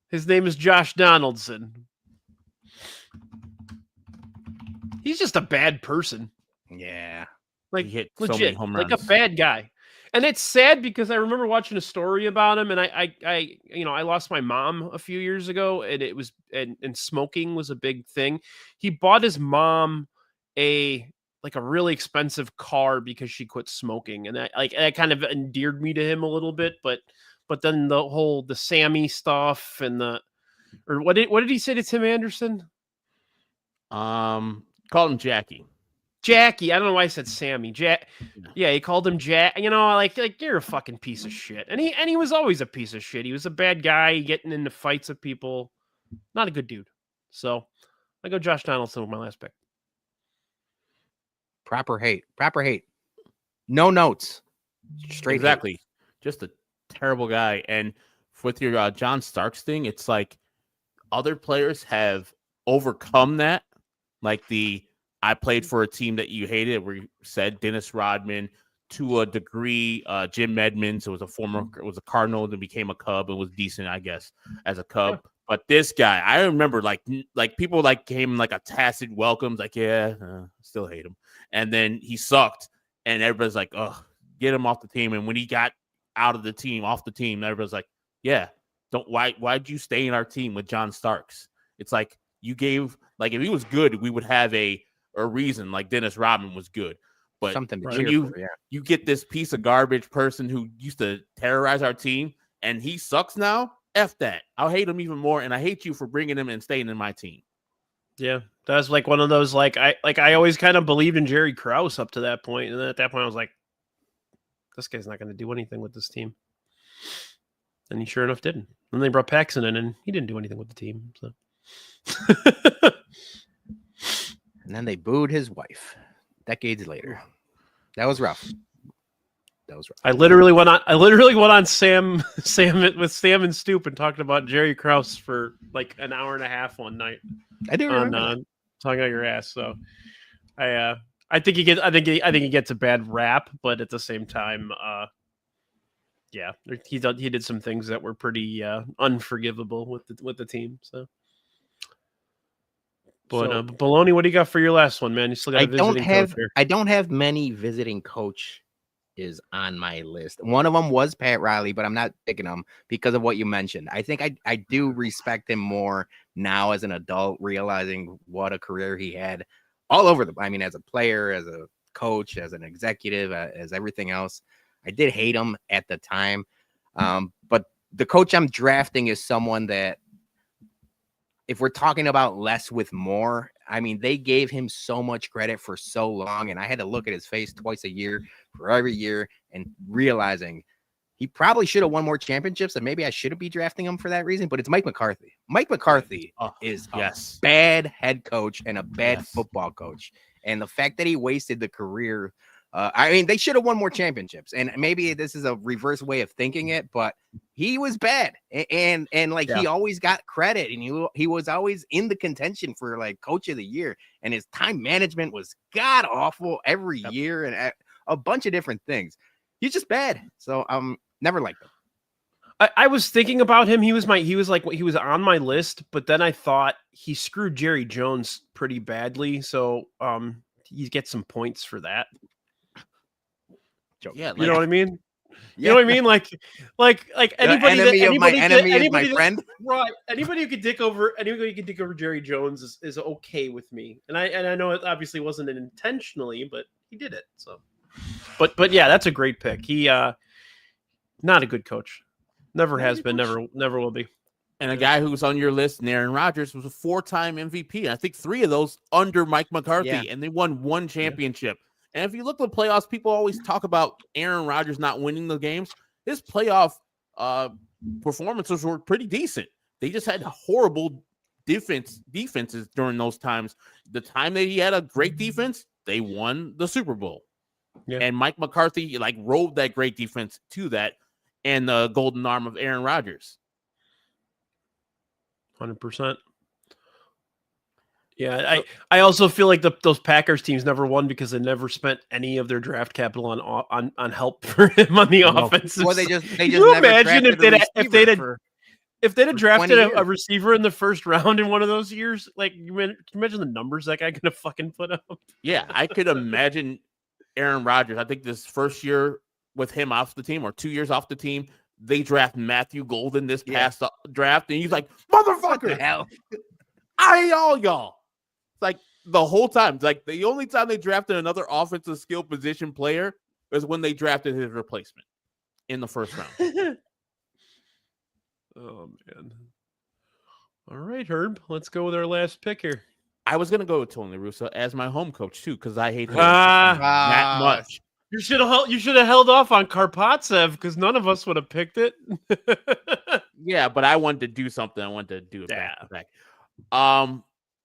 His name is Josh Donaldson. He's just a bad person. Yeah. Like hit legit, so many home runs. Like a bad guy. And it's sad because I remember watching a story about him, and I lost my mom a few years ago, and it was and smoking was a big thing. He bought his mom a really expensive car because she quit smoking, and that kind of endeared me to him a little bit. But then the Sammy stuff and what did he say to Tim Anderson? Called him Jackie. Jackie, I don't know why I said Sammy. Yeah, he called him Jack. Like you're a fucking piece of shit. And he was always a piece of shit. He was a bad guy, getting into fights with people. Not a good dude. So I go Josh Donaldson with my last pick. Proper hate. No notes. Straight exactly. Hate. Just a terrible guy. And with your John Starks thing, it's like other players have overcome that. Like I played for a team that you hated, where you said Dennis Rodman, to a degree, Jim Edmonds, was a Cardinal, then became a Cub and was decent, I guess, as a Cub. Yeah. But this guy, I remember like people gave him a tacit welcome, still hate him. And then he sucked, and everybody's like, oh, get him off the team. And when he got off the team, everybody's like, yeah, why'd you stay in our team with John Starks? It's like you gave, if he was good, we would have a reason, like Dennis Rodman was good. But something to when cheer you for, yeah. you get this piece of garbage person who used to terrorize our team, and he sucks now, F that. I'll hate him even more, and I hate you for bringing him and staying in my team. Yeah, that's like one of those I always kind of believed in Jerry Krause up to that point, and then at that point I was like, this guy's not going to do anything with this team, and he sure enough didn't. And they brought Paxson in, and he didn't do anything with the team. So, and then they booed his wife decades later. That was rough. I literally went on Sam with Sam and Stoop and talked about Jerry Krause for like an hour and a half one night. I do remember talking about your ass. So I think he gets a bad rap, but at the same time, yeah, he did some things that were pretty unforgivable with the team. So. But Bologna, what do you got for your last one, man? You still got a visiting coach here. I don't have many visiting coach is on my list. One of them was Pat Riley, but I'm not picking him because of what you mentioned. I think I do respect him more now as an adult, realizing what a career he had all over as a player, as a coach, as an executive, as everything else. I did hate him at the time. But the coach I'm drafting is someone that, if we're talking about less with more, they gave him so much credit for so long, and I had to look at his face twice a year for every year and realizing he probably should have won more championships, and maybe I shouldn't be drafting him for that reason, but it's Mike McCarthy. Mike McCarthy is a bad head coach and a bad football coach, and the fact that he wasted the career, they should have won more championships, and maybe this is a reverse way of thinking it, but he was bad, and he always got credit, and he was always in the contention for like coach of the year, and his time management was god awful every year, and a bunch of different things. He's just bad, so never liked him. I was thinking about him. He was on my list, but then I thought he screwed Jerry Jones pretty badly, so he gets some points for that. Yeah, you know what I mean? You know what I mean? Like anybody is my friend. Right. Anybody who could dick over Jerry Jones is okay with me. And I know it obviously wasn't intentionally, but he did it. So but yeah, that's a great pick. He not a good coach. Never has been, never will be. And a guy who's on your list, Aaron Rodgers, was a 4-time MVP. And I think 3 of those under Mike McCarthy, and they won 1 championship. And if you look at the playoffs, people always talk about Aaron Rodgers not winning the games. His playoff performances were pretty decent. They just had horrible defenses during those times. The time that he had a great defense, they won the Super Bowl. Yeah. And Mike McCarthy rode that great defense to that and the golden arm of Aaron Rodgers. 100%. Yeah, I also feel like those Packers teams never won because they never spent any of their draft capital on help for him on the offensive. Well, they just Can you imagine if they'd have drafted a receiver in the first round in one of those years? Like, can you imagine the numbers that guy gonna fucking put up? Yeah, I could imagine Aaron Rodgers. I think this first year with him off the team, or 2 years off the team, they draft Matthew Golden this past draft, and he's like, motherfucker, hell, I hate all y'all. Like the whole time, like the only time they drafted another offensive skill position player was when they drafted his replacement in the first round. Oh man! All right, Herb, let's go with our last pick here. I was gonna go with Tony Russo as my home coach too, because I hate him that much. You should have held off on Karpatsev because none of us would have picked it. Yeah, but I wanted to do something. I wanted to do it back.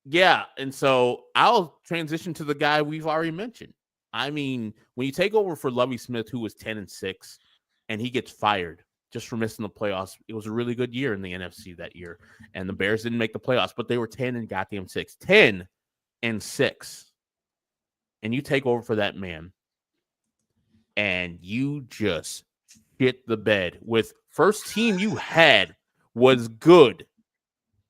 Yeah, and so I'll transition to the guy we've already mentioned. I mean, when you take over for Lovie Smith, who was 10-6, and he gets fired just for missing the playoffs, it was a really good year in the NFC that year, and the Bears didn't make the playoffs, but they were 10-6, 10-6, and you take over for that man, and you just shit the bed with first team you had was good.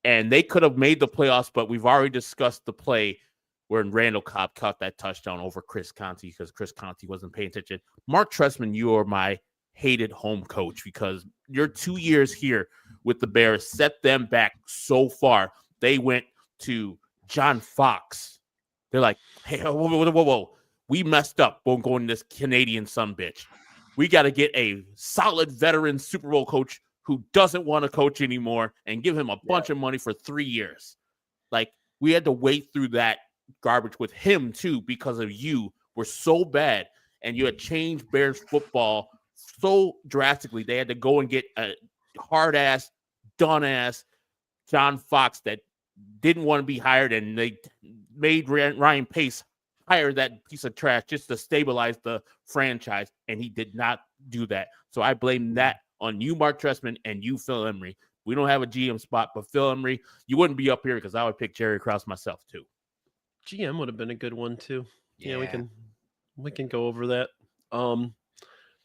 And they could have made the playoffs, but we've already discussed the play where Randall Cobb caught that touchdown over Chris Conte because Chris Conte wasn't paying attention. Mark Trestman, you are my hated home coach because your 2 years here with the Bears set them back so far. They went to John Fox. They're like, hey, whoa. we messed up when going this Canadian sumbitch. We got to get a solid veteran Super Bowl coach who doesn't want to coach anymore and give him a bunch of money for 3 years. Like, we had to wait through that garbage with him too because of you were so bad, and you had changed Bears football so drastically. They had to go and get a hard-ass, done-ass John Fox that didn't want to be hired, and they made Ryan Pace hire that piece of trash just to stabilize the franchise, and he did not do that. So I blame that on you, Mark Trestman, and you, Phil Emery. We don't have a GM spot, but Phil Emery, you wouldn't be up here because I would pick Jerry Krause myself too. GM would have been a good one too. Yeah, we can go over that.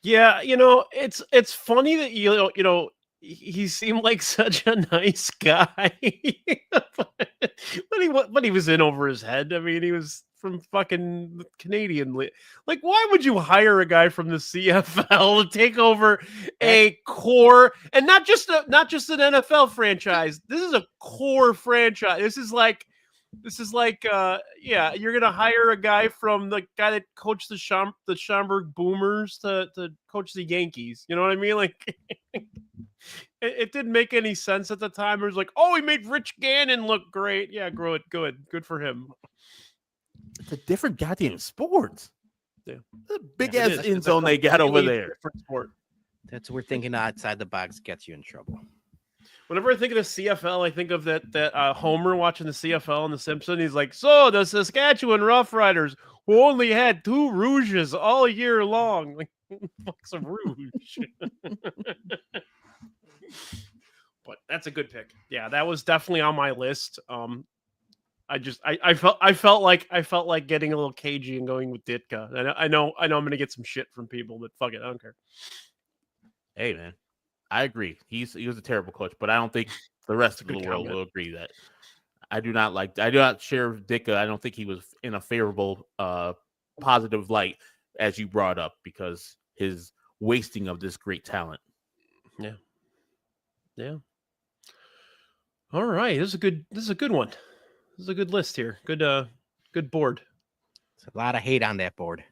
Yeah, it's funny that you know he seemed like such a nice guy, but he was in over his head. I mean, he was from fucking Canadian. Like, why would you hire a guy from the CFL to take over a core, and not just an NFL franchise? This is a core franchise. This is like, you're gonna hire a guy from the guy that coached the Schaumburg Boomers to coach the Yankees. You know what I mean? Like, it didn't make any sense at the time. It was like, oh, he made Rich Gannon look great. Yeah, good for him. It's a different goddamn sport. Yeah, the big ass end zone they got over there. Different sport. That's where thinking outside the box gets you in trouble. Whenever I think of the CFL, I think of that Homer watching the CFL on The Simpsons. He's like, so the Saskatchewan Roughriders, who only had 2 rouges all year long. Like, fuck's a rouge? But that's a good pick. Yeah, that was definitely on my list. I felt like getting a little cagey and going with Ditka. And I know I'm gonna get some shit from people, but fuck it, I don't care. Hey man, I agree. He was a terrible coach, but I don't think the rest of the world will agree that. I do not share Ditka. I don't think he was in a favorable, positive light, as you brought up, because his wasting of this great talent. Yeah. All right, this is a good one. This is a good list here. Good board. There's a lot of hate on that board.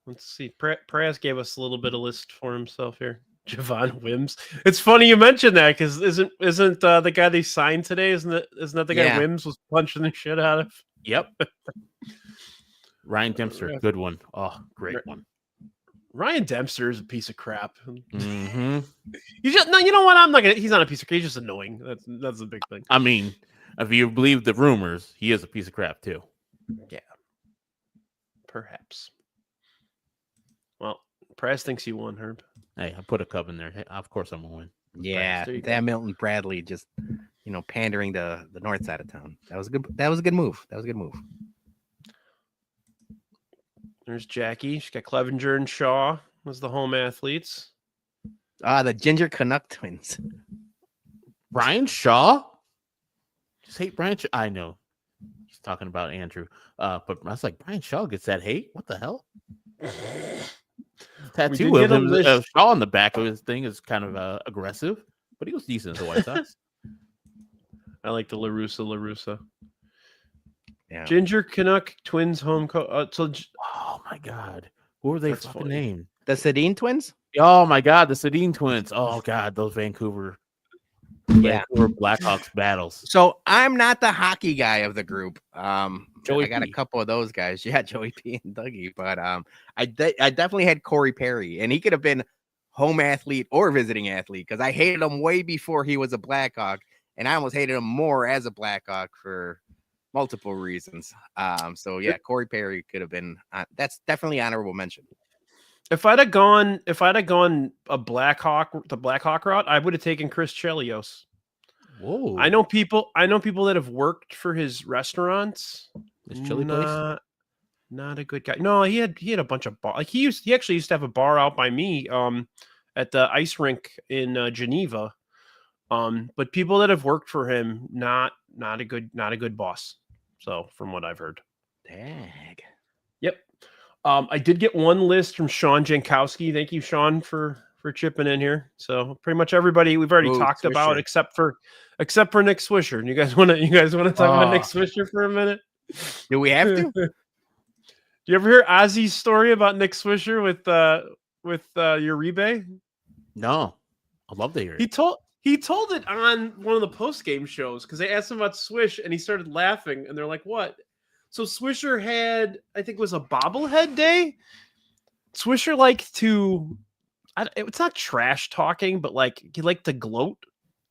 Let's see. Praz gave us a little bit of list for himself here. Javon Wims. It's funny you mentioned that because isn't the guy they signed today? Isn't that the guy Wims was punching the shit out of? Yep. Ryan Dempster, good one. Oh, great one. Ryan Dempster is a piece of crap. Mm-hmm. You know what? He's not a piece of crap. He's just annoying. That's the big thing. I mean, if you believe the rumors, he is a piece of crap too. Yeah. Perhaps. Well, Press thinks you won, Herb. Hey, I put a cub in there. Hey, of course I'm gonna win. Yeah, that Milton Bradley just, pandering to the north side of town. That was a good move. There's Jackie. She's got Clevenger and Shaw as the home athletes. The Ginger Canuck twins. Brian Shaw? Just hate Brian Shaw. I know. He's talking about Andrew. But I was like, Brian Shaw gets that hate? What the hell? Tattoo of him, Shaw on the back of his thing is kind of aggressive, but he was decent at the White Sox. I like the LaRussa. Yeah. Ginger Canuck twins home oh my God, who are they fucking named? The Sedin twins. Oh my God, the Sedin twins. Oh God, those Vancouver Blackhawks battles. So I'm not the hockey guy of the group. I got a couple of those guys. Yeah, Joey P and Dougie. But I definitely had Corey Perry, and he could have been home athlete or visiting athlete because I hated him way before he was a Blackhawk, and I almost hated him more as a Blackhawk for multiple reasons. So yeah, Corey Perry could have been. That's definitely honorable mention. If I'd have gone the Blackhawk route, I would have taken Chris Chelios. Whoa! I know people that have worked for his restaurants. His chili place. Not a good guy. No, he had a bunch of bar. Like he actually used to have a bar out by me at the ice rink in Geneva. But people that have worked for him, not a good boss. So from what I've heard. Dag. Yep. I did get one list from Sean Jankowski. Thank you, Sean, for chipping in here. So pretty much everybody we've already talked about, except for Nick Swisher. You guys want to talk about Nick Swisher for a minute? Do we have to? You ever hear Ozzy's story about Nick Swisher with Uribe? No, I'd love to hear it. He told it on one of the post game shows because they asked him about Swish and he started laughing and they're like, "What?" So Swisher had, I think, it was a bobblehead day. Swisher liked to, it's not trash talking, but like he liked to gloat,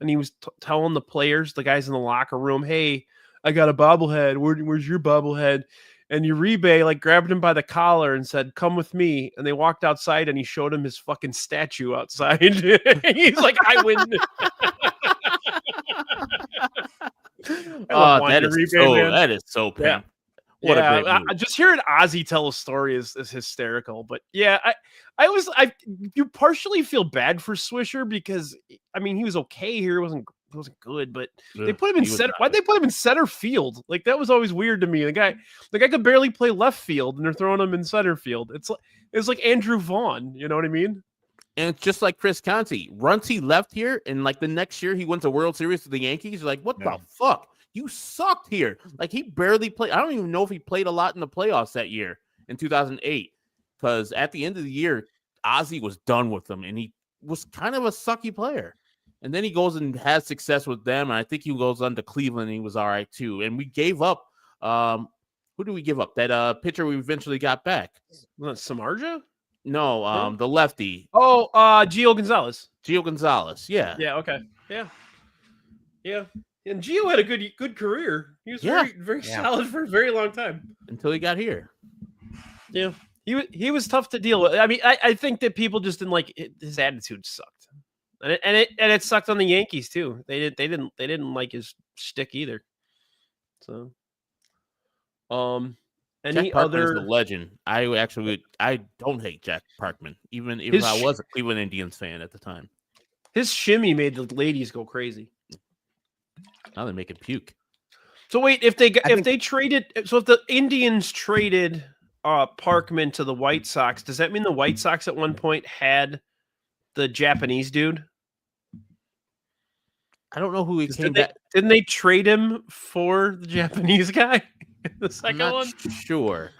and he was telling the players, the guys in the locker room, "Hey, I got a bobblehead. Where's your bobblehead?" And Uribe like grabbed him by the collar and said, "Come with me." And they walked outside and he showed him his fucking statue outside. He's like, "I win." That is so pimp. Yeah. What a great movie. Just hearing Ozzy tell a story is hysterical. But yeah, you partially feel bad for Swisher because I mean he was okay here. He wasn't good, but they put him in center. Why'd they put him in center field? Like that was always weird to me. The guy could barely play left field, and they're throwing him in center field. It's like Andrew Vaughn. You know what I mean? And it's just like Chris Conte. Runcie left here, and like the next year he wins a World Series to the Yankees. You're like, what the fuck? You sucked here. Like he barely played. I don't even know if he played a lot in the playoffs that year in 2008. Because at the end of the year, Ozzy was done with him, and he was kind of a sucky player. And then he goes and has success with them. And I think he goes on to Cleveland. And he was all right, too. And we gave up. Who did we give up? That pitcher we eventually got back. Samardzija? No, the lefty. Oh, Gio Gonzalez. Gio Gonzalez, yeah. Yeah, okay. Yeah. And Gio had a good career. He was very solid for a very long time. Until he got here. Yeah. He was tough to deal with. I mean, I think that people just didn't like his attitude sucked. And it sucked on the Yankees too. They didn't like his shtick either. So, any Jack Parkman other is a legend. I don't hate Jack Parkman, even if I was a Cleveland Indians fan at the time. His shimmy made the ladies go crazy. Now they make it puke. So wait, if the Indians traded Parkman to the White Sox, does that mean the White Sox at one point had the Japanese dude? I don't know who he came back. Didn't they trade him for the Japanese guy? The second I'm not one? Sure.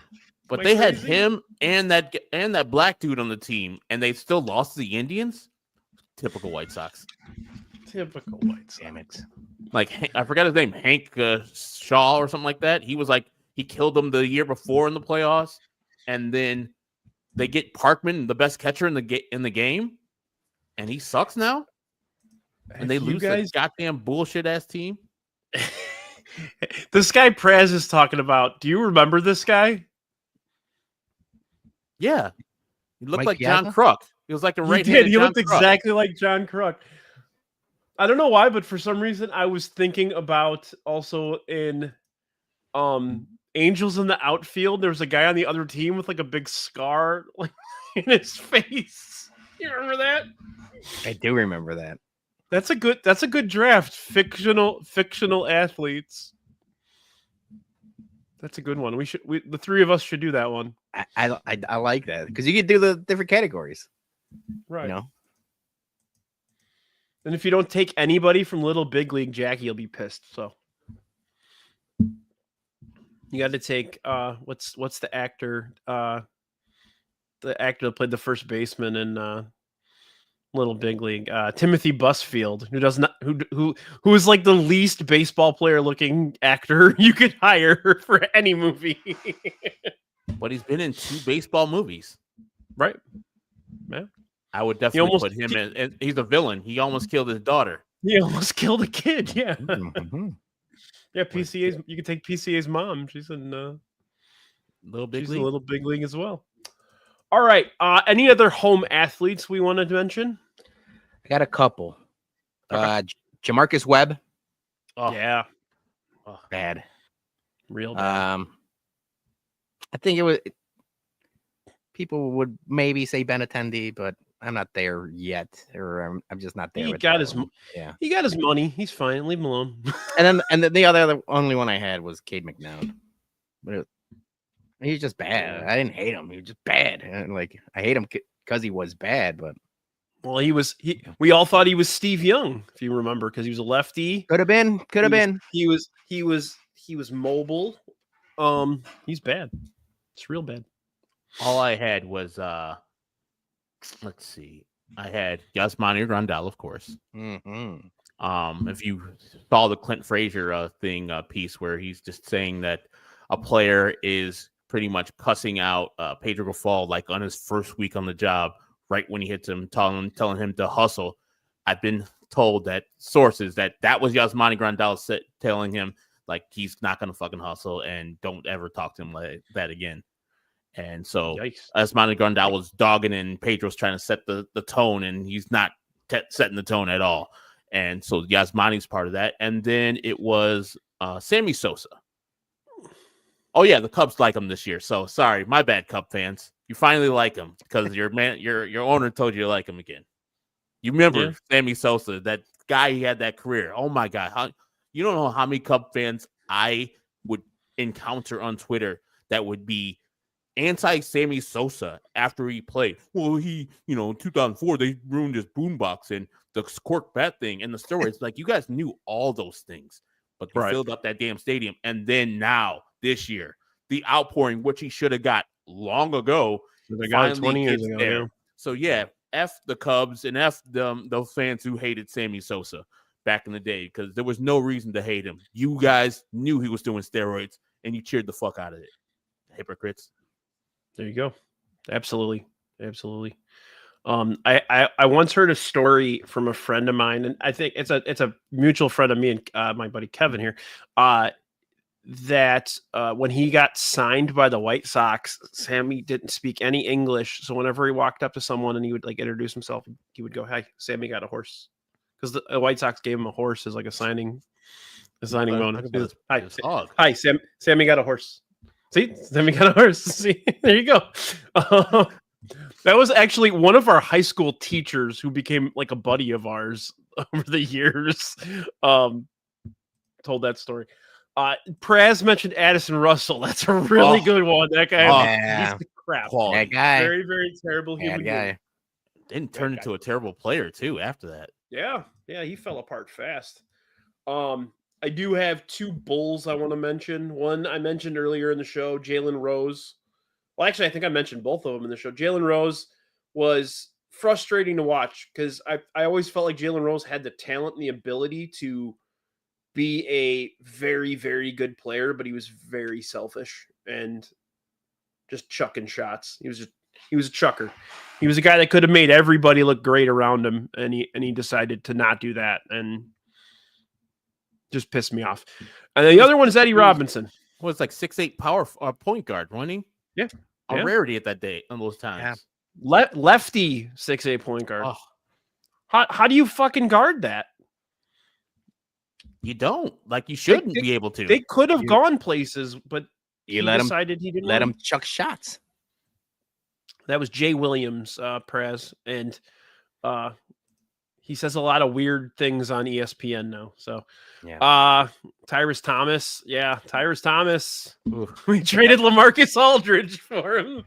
But they had him and that black dude on the team, and they still lost to the Indians? Typical White Sox. Typical White Sox. Damn it. Like, I forgot his name, Hank Shaw or something like that. He was like, he killed them the year before in the playoffs, and then they get Parkman, the best catcher in the game, and he sucks now? And they lose that goddamn bullshit-ass team? This guy Praz is talking about, do you remember this guy? Yeah. He looked Mike like John Piazza? Kruk. He was like a right-handed He did. He John looked Kruk. exactly like John Kruk. I don't know why, but for some reason I was thinking about also in Angels in the Outfield. There was a guy on the other team with like a big scar like in his face. You remember that? I do remember that. That's a good draft. Fictional athletes. That's a good one. The three of us should do that one. I like that because you could do the different categories, right? You know. And if you don't take anybody from Little Big League, Jackie will be pissed. So you got to take what's the actor? The actor that played the first baseman in Little Big League, Timothy Busfield, who is like the least baseball player looking actor you could hire for any movie. But he's been in 2 baseball movies. Right. Yeah. I would definitely put him in. And he's a villain. He almost killed his daughter. He almost killed a kid. Yeah. Mm-hmm. Yeah. PCA's. You can take PCA's mom. She's in Little Big she's League. A Little Big League as well. All right. Any other home athletes we wanted to mention? I got a couple. Jamarcus Webb. Oh yeah. Bad. Real bad. I think it was. People would maybe say Benintendi, but I'm not there yet, or I'm just not there. He got his money. He's fine. Leave him alone. and then the only one I had was Cade McNown, but he was just bad. I didn't hate him. He was just bad. And I hate him because he was bad, but well, we all thought he was Steve Young, if you remember, because he was a lefty. Could have been. He was mobile. He's bad. It's real bad. All I had was let's see. I had Yasmani Grandal, of course. Mm-hmm. If you saw the Clint Frazier piece where he's just saying that a player is pretty much cussing out Pedro Grafal like on his first week on the job, right when he hits him, telling him to hustle. I've been told that sources that was Yasmani Grandal telling him like he's not going to fucking hustle and don't ever talk to him like that again. And so Yasmani Grandal was dogging and Pedro's trying to set the tone, and he's not setting the tone at all. And so Yasmani's part of that. And then it was Sammy Sosa. Oh, yeah, the Cubs like him this year. So sorry, my bad, Cub fans. You finally like him because your owner told you to like him again. You remember Sammy Sosa, that guy, he had that career. Oh, my God. You don't know how many Cub fans I would encounter on Twitter that would be anti-Sammy Sosa after he played. Well, in 2004, they ruined his boombox and the cork bat thing and the steroids. Like, you guys knew all those things, but you filled up that damn stadium. And then now, this year, the outpouring, which he should have got long ago, they got 20 years ago. There. So, F the Cubs and F those fans who hated Sammy Sosa back in the day, because there was no reason to hate him. You guys knew he was doing steroids, and you cheered the fuck out of it. Hypocrites. There you go. Absolutely. I once heard a story from a friend of mine, and I think it's a mutual friend of me and my buddy Kevin here, that when he got signed by the White Sox, Sammy didn't speak any English. So whenever he walked up to someone and he would like introduce himself, he would go, "Hi, Sammy got a horse," because the White Sox gave him a horse as like a signing bonus. Hi, Sammy got a horse. See, Sammy got a horse. See, there you go. That was actually one of our high school teachers who became like a buddy of ours over the years. Told that story. Praz mentioned Addison Russell. That's a really good one. That guy, he's crap. That guy, very, very terrible human being. Didn't turn into a terrible player too after that. Yeah, he fell apart fast. I do have two Bulls I want to mention. One I mentioned earlier in the show, Jalen Rose. Well, actually, I think I mentioned both of them in the show. Jalen Rose was frustrating to watch because I always felt like Jalen Rose had the talent and the ability to be a very, very good player, but he was very selfish and just chucking shots. He was a chucker. He was a guy that could have made everybody look great around him, and he decided to not do that and just pissed me off. And then the other one is Eddie Robinson. Well, it's like 6'8" power point guard, wasn't he? Yeah. A rarity at that day on those times. Yeah. Lefty 6'8" point guard. Oh. How do you fucking guard that? You don't. Like, you shouldn't be able to. They could have gone places, but he decided he didn't let him chuck shots. That was Jay Williams, Perez, and he says a lot of weird things on ESPN now. So, Tyrus Thomas. Yeah, Tyrus Thomas. We traded LaMarcus Aldridge for him.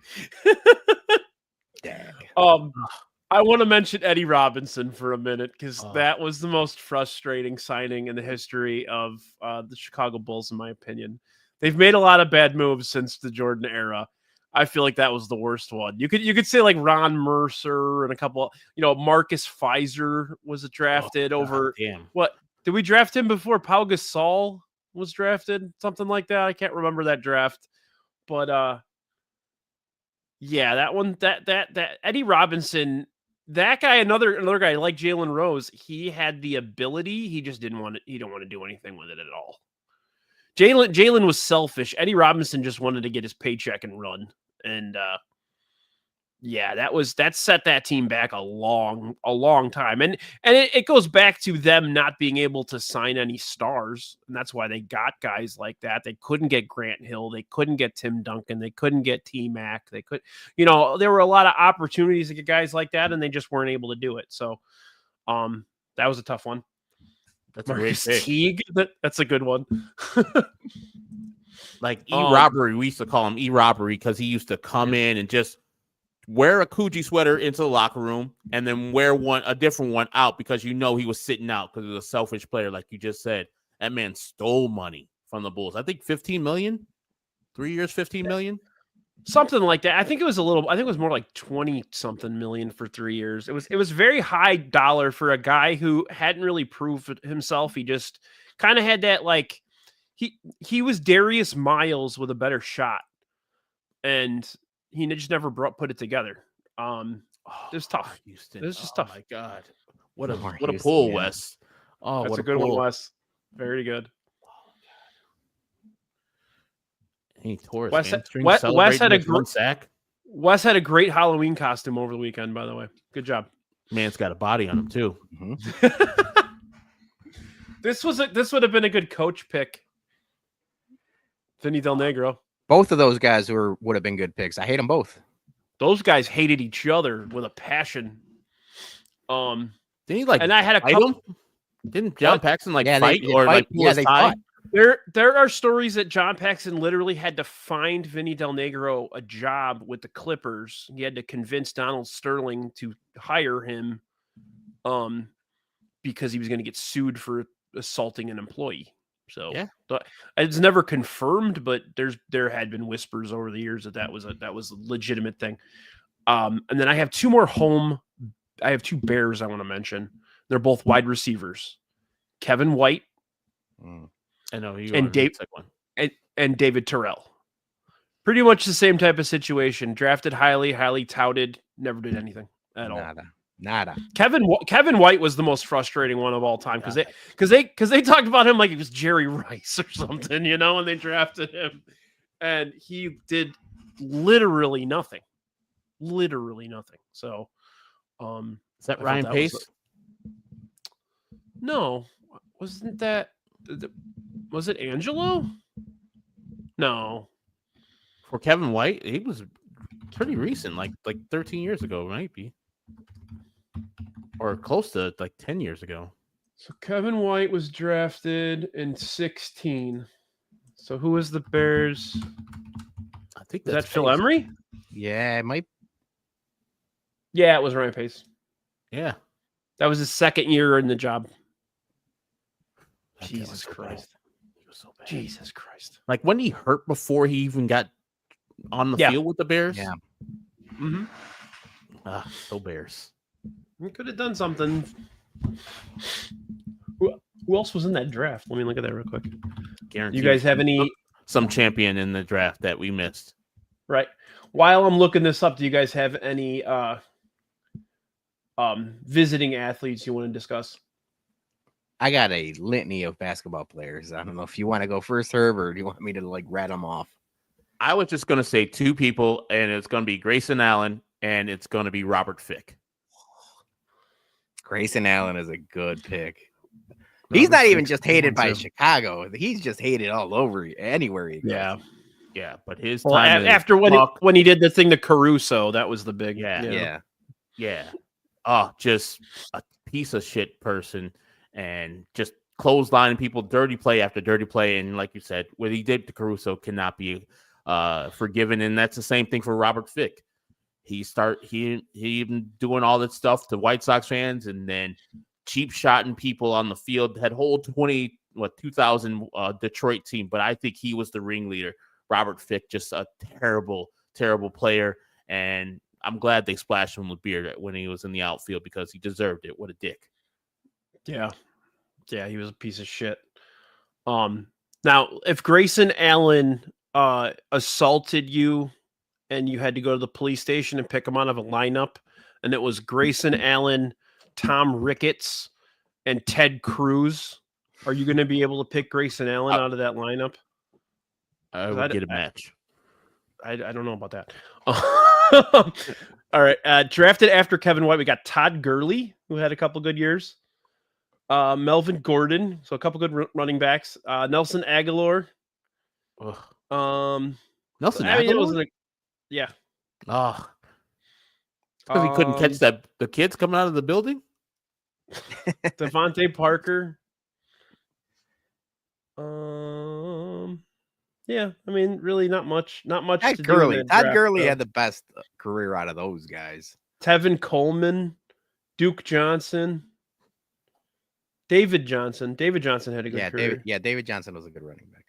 I want to mention Eddie Robinson for a minute because that was the most frustrating signing in the history of the Chicago Bulls, in my opinion. They've made a lot of bad moves since the Jordan era. I feel like that was the worst one. You could say like Ron Mercer and a couple, Marcus Fizer was drafted over. Damn. What did we draft him before Pau Gasol was drafted? Something like that. I can't remember that draft, but that one, that Eddie Robinson, that guy, another guy like Jalen Rose, he had the ability. He just didn't want it. He don't want to do anything with it at all. Jalen was selfish. Eddie Robinson just wanted to get his paycheck and run. And that set that team back a long time. And it goes back to them not being able to sign any stars. And that's why they got guys like that. They couldn't get Grant Hill. They couldn't get Tim Duncan. They couldn't get T-Mac. They could, there were a lot of opportunities to get guys like that, and they just weren't able to do it. So that was a tough one. That's a great pick. Teague. That's a good one. Like E-Robbery, we used to call him E-Robbery because he used to come in and just wear a Coogee sweater into the locker room and then wear a different one out because he was sitting out because he was a selfish player, like you just said. That man stole money from the Bulls. I think $15 million. 3 years, $15 million. Something like that. I think it was more like 20 something million for 3 years. It was very high dollar for a guy who hadn't really proved himself. He just kind of had that, like, he was Darius Miles with a better shot, and he just never put it together. It was tough. Houston. It was just tough. Oh my God. What a Houston, pull, yeah. Wes. Oh, That's what a good pull. one, Wes. Very good. He tore his Wes hamstring had a one sack. Wes had a great Halloween costume over the weekend, by the way. Good job. Man's got a body on him too. Mm-hmm. This would have been a good coach pick. Vinny Del Negro. Both of those guys would have been good picks. I hate them both. Those guys hated each other with a passion. Didn't he like? And I had a fight couple. him? Didn't John Paxson like Yeah, fight they or fight. like pull Yeah, his they tie? fought. There are stories that John Paxson literally had to find Vinny Del Negro a job with the Clippers. He had to convince Donald Sterling to hire him, because he was going to get sued for assaulting an employee. So Yeah. It's never confirmed, but there had been whispers over the years that was a legitimate thing. And then I have two Bears I want to mention. They're both wide receivers. Kevin White. I know you And and David Terrell. Pretty much the same type of situation. Drafted highly touted, never did anything at all. Nada. Kevin White was the most frustrating one of all time because they talked about him like he was Jerry Rice or something, and they drafted him, and he did literally nothing. So, is that I Ryan thought that Pace? No, wasn't that? Was it Angelo? No. For Kevin White, he was pretty recent, like 13 years ago, might be, or close to like 10 years ago. So Kevin White was drafted in 2016. So who was the Bears? I think Was that's that Phil Pace. Emery? Yeah, it might. Yeah, it was Ryan Pace. Yeah. That was his second year in the job. That Jesus guy was so Christ. bad. He was so bad. Jesus Christ. Like when he hurt before he even got on the field with the Bears. Yeah. Mm-hmm. So Bears. We could have done something. Who else was in that draft? Let me look at that real quick. Guaranteed. You guys have any? Some champion in the draft that we missed. Right. While I'm looking this up, do you guys have any visiting athletes you want to discuss? I got a litany of basketball players. I don't know if you want to go first, Herb, or do you want me to like rat them off? I was just going to say two people, and it's going to be Grayson Allen, and it's going to be Robert Fick. Grayson Allen is a good pick. He's not even just hated by Chicago. He's just hated all over anywhere he goes. Yeah, but his Well, time after when he did the thing to Caruso, that was the big. Yeah. Oh, just a piece of shit person, and just clotheslining people, dirty play after dirty play, and like you said, what he did to Caruso cannot be forgiven, and that's the same thing for Robert Fick. He even doing all that stuff to White Sox fans, and then cheap shotting people on the field. Had whole 2000 Detroit team, but I think he was the ringleader. Robert Fick, just a terrible, terrible player, and I'm glad they splashed him with beer when he was in the outfield because he deserved it. What a dick. Yeah, he was a piece of shit. Now, if Grayson Allen assaulted you and you had to go to the police station and pick him out of a lineup, and it was Grayson Allen, Tom Ricketts, and Ted Cruz, are you going to be able to pick Grayson Allen out of that lineup? I would get a match. I don't know about that. All right. Drafted after Kevin White, we got Todd Gurley, who had a couple good years. Melvin Gordon, so a couple good running backs. Nelson Aguilar. Nelson Aguilar? Yeah. Oh. Because he couldn't catch the kids coming out of the building? Devontae Parker. Yeah, I mean, really not much. Todd Gurley had the best career out of those guys. Tevin Coleman, Duke Johnson, David Johnson. David Johnson had a good career. David Johnson was a good running back.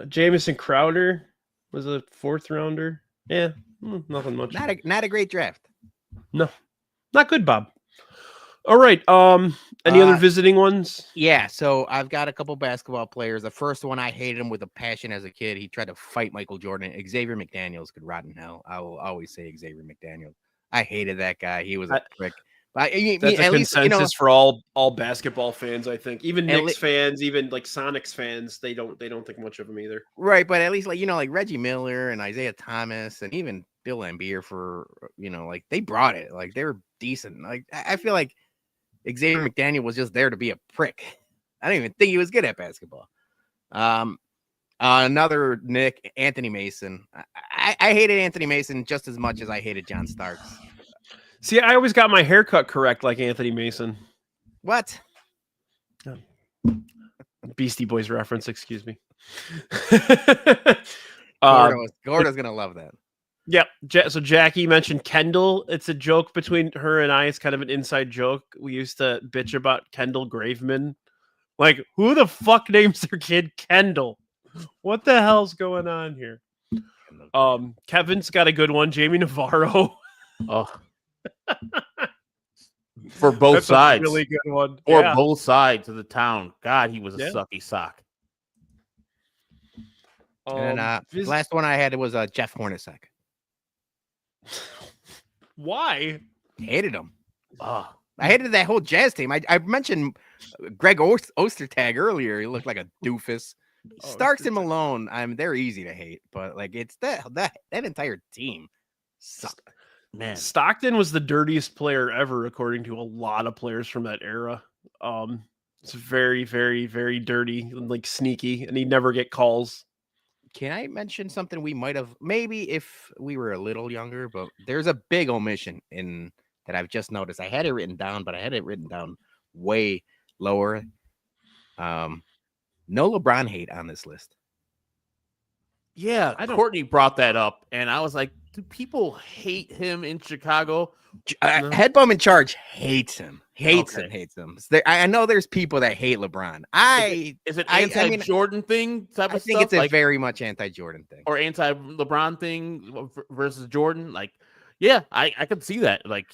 Jamison Crowder. Was a 4th rounder. Yeah, nothing much. Not a great draft. No, not good, Bob. All right. Any other visiting ones? Yeah. So I've got a couple basketball players. The first one, I hated him with a passion as a kid. He tried to fight Michael Jordan. Xavier McDaniels could rot in hell. I will always say Xavier McDaniels. I hated that guy. He was a prick. But that's a consensus for all basketball fans, I think. Even Knicks fans, even like Sonics fans, they don't think much of him either. Right, but at least like Reggie Miller and Isaiah Thomas and even Bill Laimbeer like they brought it. Like they were decent. Like I feel like Xavier McDaniel was just there to be a prick. I don't even think he was good at basketball. Another Nick, Anthony Mason. I hated Anthony Mason just as much as I hated John Starks. See, I always got my haircut correct like Anthony Mason. What? Beastie Boys reference, excuse me. Gordo's going to love that. Yeah. So Jackie mentioned Kendall. It's a joke between her and I. It's kind of an inside joke. We used to bitch about Kendall Graveman. Like, who the fuck names their kid Kendall? What the hell's going on here? Kevin's got a good one. Jamie Navarro. Oh. For both That's sides. A really good one. Or both sides of the town. God, he was a sucky sock. And then, the last one I had was Jeff Hornacek. Why? Hated him. I hated that whole Jazz team. I mentioned Greg Ostertag earlier. He looked like a doofus. Starks and Malone, they're easy to hate, but like it's that entire team sucked. Man, Stockton was the dirtiest player ever, according to a lot of players from that era. It's very, very, very dirty and like sneaky, and he'd never get calls. Can I mention something we might have maybe if we were a little younger, but there's a big omission in that I've just noticed. I had it written down, but I had it written down way lower. No LeBron hate on this list. Yeah, Courtney brought that up, and I was like, do people hate him in Chicago? Head bum in charge hates him. Hates him. I know there's people that hate LeBron. Is it anti-Jordan thing type of stuff? I think it's a very much anti-Jordan thing. Or anti-LeBron thing versus Jordan. Like, yeah, I could see that. Like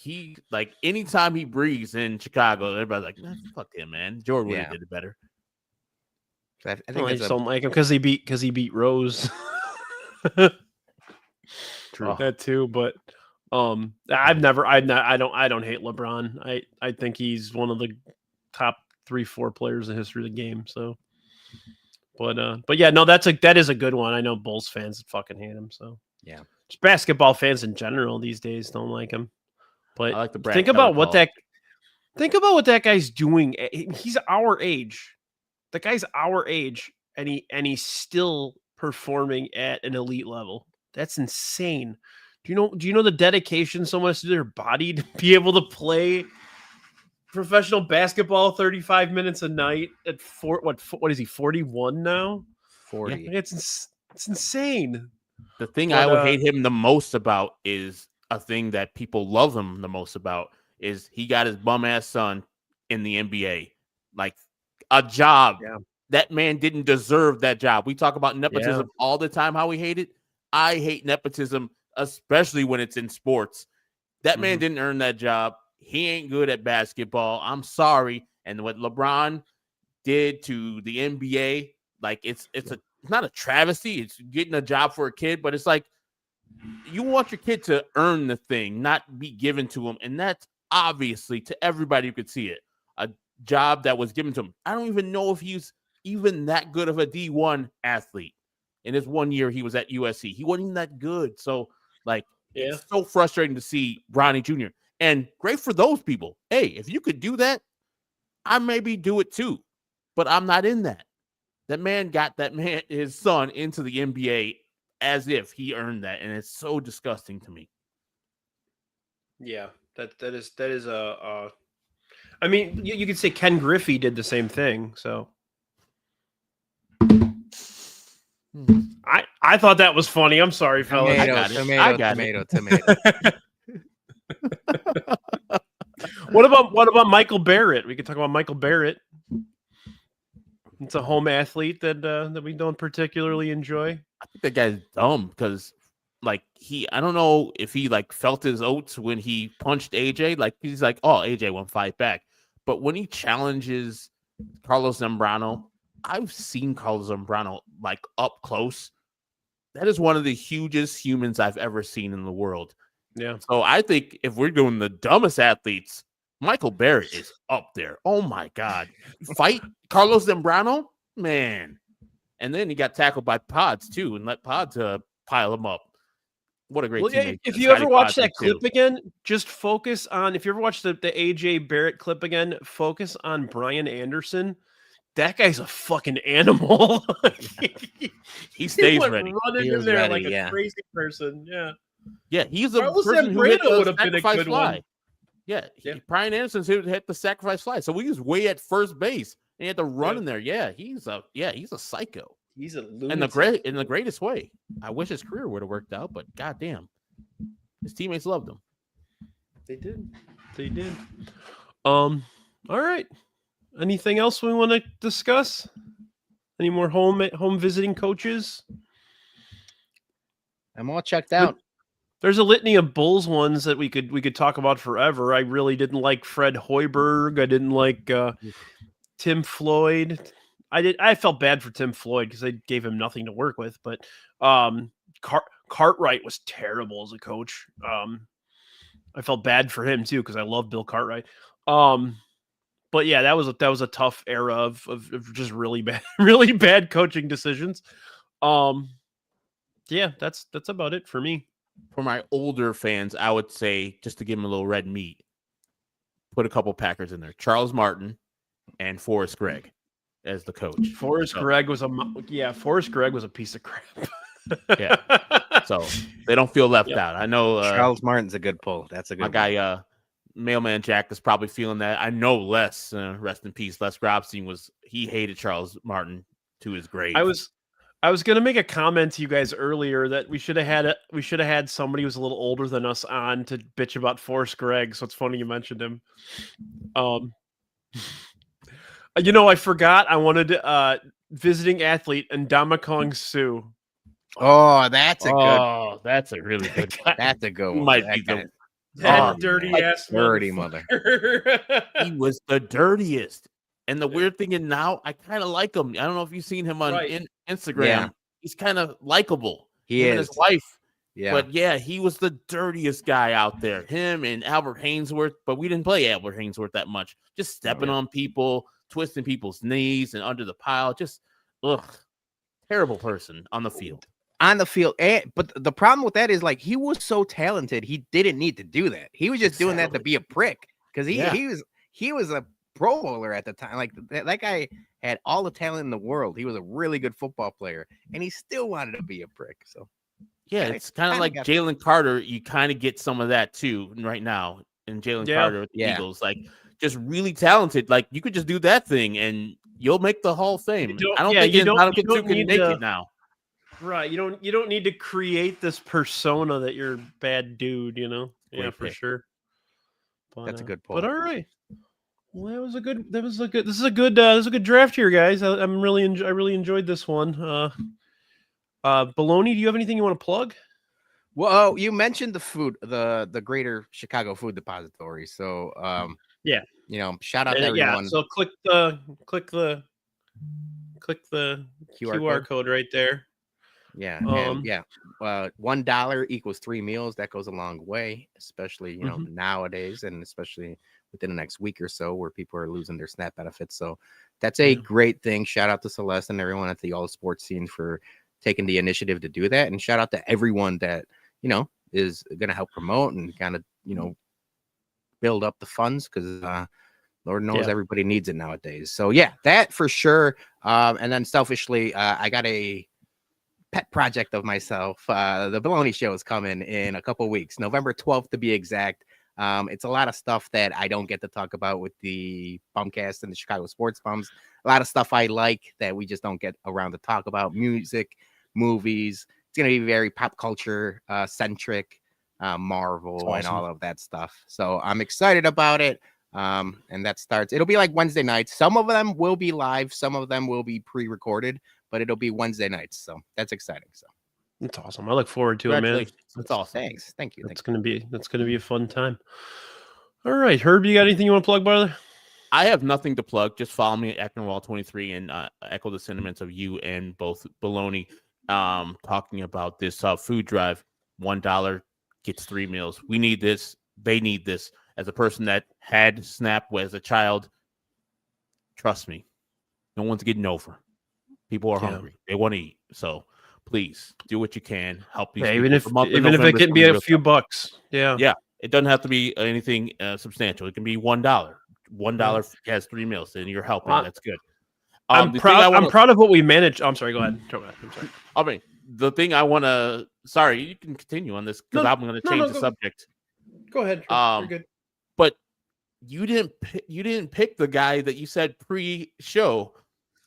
anytime he breathes in Chicago, everybody's like, fuck him, man. Jordan would have did it better. So I think I just don't like him because he beat Rose. True that too, but I don't hate LeBron. I think he's one of the top 3-4 players in the history of the game. So, but yeah, no, that is a good one. I know Bulls fans fucking hate him. So yeah, just basketball fans in general these days don't like him. But I like the think about what that guy's doing. He's our age. The guy's our age, and he's still performing at an elite level. That's insane. Do you know the dedication someone has to their body to be able to play professional basketball 35 minutes a night at what is he 41 now? 40. Yeah, it's insane. The thing I would hate him the most about is a thing that people love him the most about is he got his bum ass son in the NBA. Like a job. Yeah. That man didn't deserve that job. We talk about nepotism all the time, how we hate it. I hate nepotism, especially when it's in sports. That man didn't earn that job. He ain't good at basketball. I'm sorry. And what LeBron did to the NBA, like it's not a travesty. It's getting a job for a kid, but it's like you want your kid to earn the thing, not be given to him. And that's obviously to everybody who could see it, a job that was given to him. I don't even know if he's even that good of a D1 athlete. In his 1 year, he was at USC. He wasn't even that good. So, it's so frustrating to see Bronny Jr. And great for those people. Hey, if you could do that, I maybe do it too. But I'm not in that. That man got his son into the NBA as if he earned that. And it's so disgusting to me. Yeah, that is a I mean, you could say Ken Griffey did the same thing, so I thought that was funny. I'm sorry, fellas. Tomato. What about Michael Barrett? We could talk about Michael Barrett. It's a home athlete that we don't particularly enjoy. I think that guy's dumb because, like, I don't know if he like felt his oats when he punched AJ. Like, he's like, oh, AJ won't fight back. But when he challenges Carlos Zambrano, I've seen Carlos Zambrano like up close. That is one of the hugest humans I've ever seen in the world. Yeah. So I think if we're doing the dumbest athletes, Michael Barrett is up there. Oh my God. Fight Carlos Zambrano? Man. And then he got tackled by Pods too and let Pods pile him up. What a great teammate. If you ever watch that clip again, just focus on, if you ever watch the AJ Barrett clip again, focus on Brian Anderson. That guy's a fucking animal. He stays ready. Running in there like a crazy person. Yeah. Yeah, he's a person who hit the sacrifice fly. Yeah, Brian Anderson's who hit the sacrifice fly. So he was way at first base and he had to run in there. Yeah, he's a psycho. He's a lunatic. In the greatest way. I wish his career would have worked out, but goddamn, his teammates loved him. They did. All right. Anything else we want to discuss? Any more home visiting coaches? I'm all checked out. There's a litany of Bulls ones that we could talk about forever. I really didn't like Fred Hoiberg. I didn't like Tim Floyd. I felt bad for Tim Floyd because I gave him nothing to work with. But Cartwright was terrible as a coach. I felt bad for him too because I love Bill Cartwright. But yeah, that was a tough era of just really bad coaching decisions. Yeah, that's about it for me. For my older fans, I would say, just to give them a little red meat, put a couple Packers in there. Charles Martin and Forrest Gregg as the coach. Forrest Gregg was a piece of crap. Yeah. So they don't feel left out. I know Charles Martin's a good pull. That's a good my guy Mailman Jack is probably feeling that. I know Les, rest in peace, Les Grobstein he hated Charles Martin to his grave. I was gonna make a comment to you guys earlier that we should have had somebody who's a little older than us on to bitch about Forrest Gregg. So it's funny you mentioned him. I forgot I wanted visiting athlete and Ndamakong Suh. Oh, that's a really good guy. That's a good one. Might be dirty ass dirty mother. He was the dirtiest. And the weird thing is now I kind of like him. I don't know if you've seen him on Instagram. Yeah. He's kind of likable. He is. And his wife. Yeah. But yeah, he was the dirtiest guy out there. Him and Albert Hainsworth. But we didn't play Albert Hainsworth that much. Just stepping on people, twisting people's knees and under the pile. Just, terrible person on the field. On the field. But the problem with that is, like, he was so talented. He didn't need to do that. He was just doing that to be a prick. Because he was a Pro Bowler at the time. Like, that guy had all the talent in the world. He was a really good football player, and he still wanted to be a prick. So yeah, it's kind of like Jalen Carter. You kind of get some of that too right now in Jalen Carter with the Eagles. Like, just really talented. Like, you could just do that thing and you'll make the Hall of Fame. I don't think Ndamukong can make it now. Right. You don't need to create this persona that you're a bad dude, Yeah, for sure. But, that's a good point. But all right. Well, this is a good draft here, guys. I really enjoyed this one. Bologna, do you have anything you want to plug? Well, you mentioned the food, the Greater Chicago Food Depository. So, shout out to everyone. Yeah, so click the QR code right there. Yeah, $1 equals 3 meals. That goes a long way, especially nowadays, and especially within the next week or so, where people are losing their SNAP benefits. So that's a great thing. Shout out to Celeste and everyone at the all sports scene for taking the initiative to do that, and shout out to everyone that is going to help promote and kind of build up the funds, because Lord knows everybody needs it nowadays. So yeah, that for sure. And then selfishly, I got a pet project of myself. The Bologna show is coming in a couple weeks, November 12th to be exact. It's a lot of stuff that I don't get to talk about with the Bumcast and the Chicago Sports Bums. A lot of stuff I like that we just don't get around to talk about. Music, movies. It's going to be very pop culture centric, Marvel, and all of that stuff. So I'm excited about it. And that starts, it'll be like Wednesday nights. Some of them will be live. Some of them will be pre-recorded, but it'll be Wednesday nights. So that's exciting. So that's awesome. I look forward to it, man. That's awesome. Thanks. Thank you. That's gonna be a fun time. All right, Herb, you got anything you want to plug, brother? I have nothing to plug. Just follow me at ActonWall23 and echo the sentiments of you and both Bologna talking about this food drive. $1 gets 3 meals. We need this. They need this. As a person that had SNAP as a child, trust me, no one's getting over. People are hungry. They want to eat. So please do what you can. Help these people. Even if it can be a few bucks. Yeah. Yeah. It doesn't have to be anything substantial. It can be $1. $1 has 3 meals, and you're helping. That's good. I'm proud of what we managed. I'm sorry. Go ahead. I'm sorry. I mean, the thing I want to. Sorry, you can continue on this because I'm going to change the subject. Go ahead. You're good. But you didn't pick the guy that you said pre-show,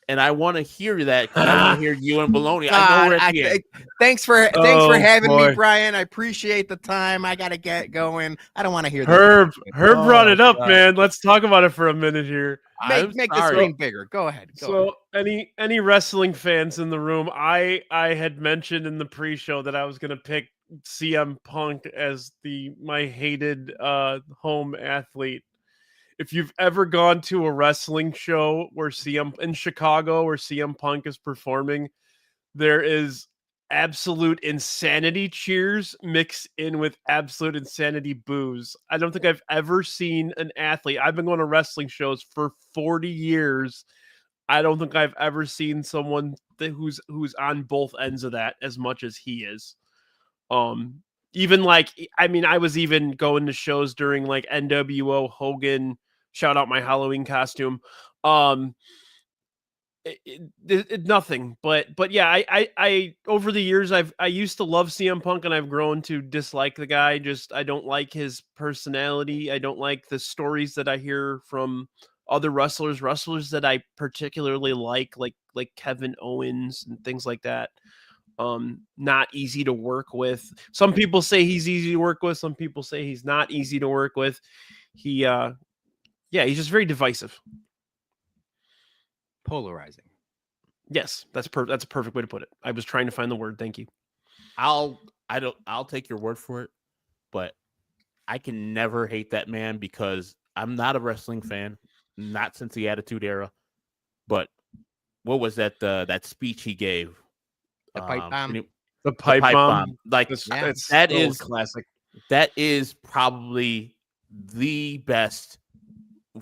and I want to hear that. I want to hear you and Bologna. I know we're at the end. Thanks for having me, Brian. I appreciate the time. I gotta get going. I don't want to hear Herb. Herb brought it up, man. Let's talk about it for a minute here. Make the screen bigger. Go ahead. Any wrestling fans in the room? I had mentioned in the pre-show that I was gonna pick CM Punk as my hated home athlete. If you've ever gone to a wrestling show where in Chicago where CM Punk is performing, there is absolute insanity cheers mixed in with absolute insanity boos. I don't think I've ever seen an athlete. I've been going to wrestling shows for 40 years. I don't think I've ever seen someone who's on both ends of that as much as he is. Even I was even going to shows during like NWO Hogan. Shout out my Halloween costume. Nothing, but yeah, I over the years I used to love CM Punk and I've grown to dislike the guy. I don't like his personality. I don't like the stories that I hear from other wrestlers that I particularly like Kevin Owens and things like that. Not easy to work with. Some people say he's easy to work with. Some people say he's not easy to work with. He's just very divisive. Polarizing. Yes, that's a perfect way to put it. I was trying to find the word. Thank you. I'll take your word for it, but I can never hate that man because I'm not a wrestling fan, not since the Attitude Era. But what was that speech he gave? The pipe bomb. The pipe bomb. Like that is classic. That is probably the best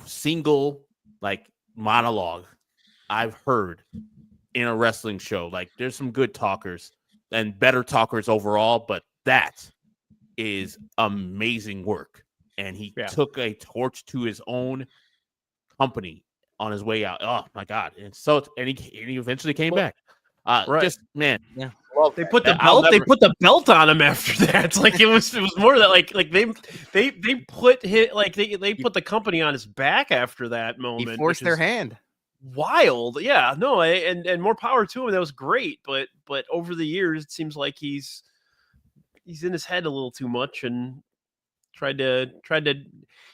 single monologue I've heard in a wrestling show. Like there's some good talkers and better talkers overall, but that is amazing work. And he took a torch to his own company on his way out. Oh my God. And he eventually came back. Just man. Yeah. Well, they put the belt. They put the belt on him after that. It's like it was more that they put they put the company on his back after that moment. He forced their hand. Wild, yeah, no, and more power to him. That was great, but over the years, it seems like he's in his head a little too much and tried to.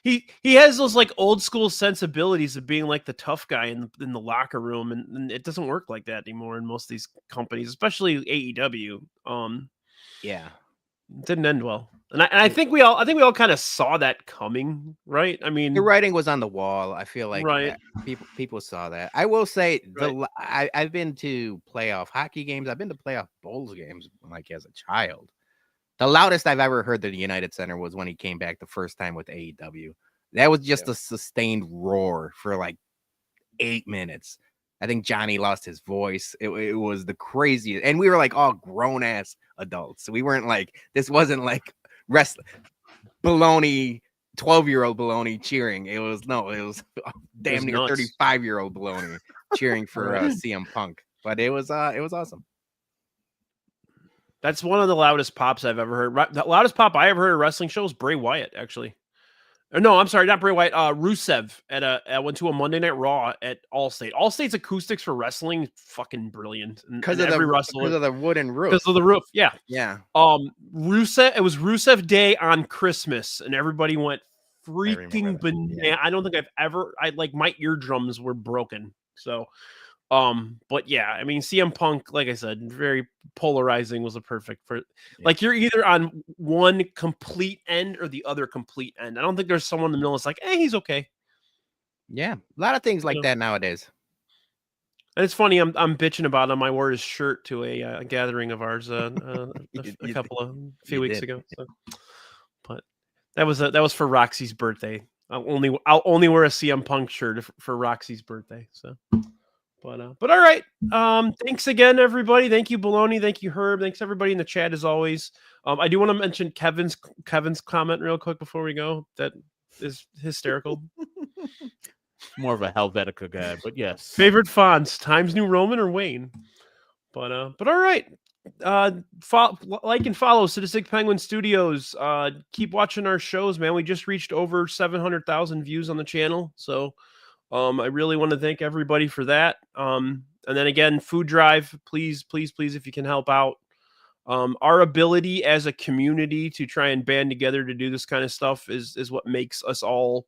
He has those old school sensibilities of being like the tough guy in the locker room, and it doesn't work like that anymore in most of these companies, especially AEW. Yeah, it didn't end well, and I think we all kind of saw that coming, right? I mean, the writing was on the wall. I feel like people saw that. I will say I've been to playoff hockey games. I've been to playoff bowls games as a child. The loudest I've ever heard the United Center was when he came back the first time with AEW. That was just a sustained roar for 8 minutes. I think Johnny lost his voice. It was the craziest. And we were all grown ass adults. So we weren't this wasn't wrestling Bologna, 12-year-old Bologna cheering. It was damn near 35-year-old Bologna cheering for CM Punk. But it was awesome. That's one of the loudest pops I've ever heard. The loudest pop I ever heard at a wrestling show was Bray Wyatt, actually. Or no, I'm sorry, not Bray Wyatt. Rusev I went to a Monday Night Raw at Allstate. Allstate's acoustics for wrestling, fucking brilliant. Because of the wooden roof. Because of the roof, yeah. Yeah. Rusev. It was Rusev Day on Christmas, and everybody went freaking banana. I don't think I've ever. My eardrums were broken. So. But yeah, I mean, CM Punk, like I said, very polarizing, was a perfect for like you're either on one complete end or the other complete end. I don't think there's someone in the middle that's like, he's okay. Yeah, a lot of things like that nowadays. And it's funny, I'm bitching about him. I wore his shirt to a gathering of ours a few weeks ago. So. But that was for Roxy's birthday. I'll only wear a CM Punk shirt for Roxy's birthday. So. But all right. Thanks again, everybody. Thank you, Bologna. Thank you, Herb. Thanks everybody in the chat as always. I do want to mention Kevin's comment real quick before we go. That is hysterical. More of a Helvetica guy, but yes. Favorite fonts: Times New Roman or Wayne. But all right. Like and follow Sadistic Penguin Studios. Keep watching our shows, man. We just reached over 700,000 views on the channel, so. I really want to thank everybody for that. And then again, Food Drive, please, if you can help out. Our ability as a community to try and band together to do this kind of stuff is what makes us all.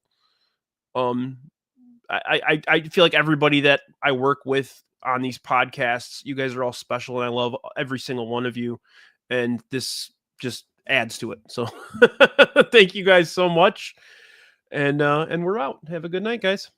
I feel like everybody that I work with on these podcasts, you guys are all special, and I love every single one of you. And this just adds to it. So thank you guys so much. And we're out. Have a good night, guys.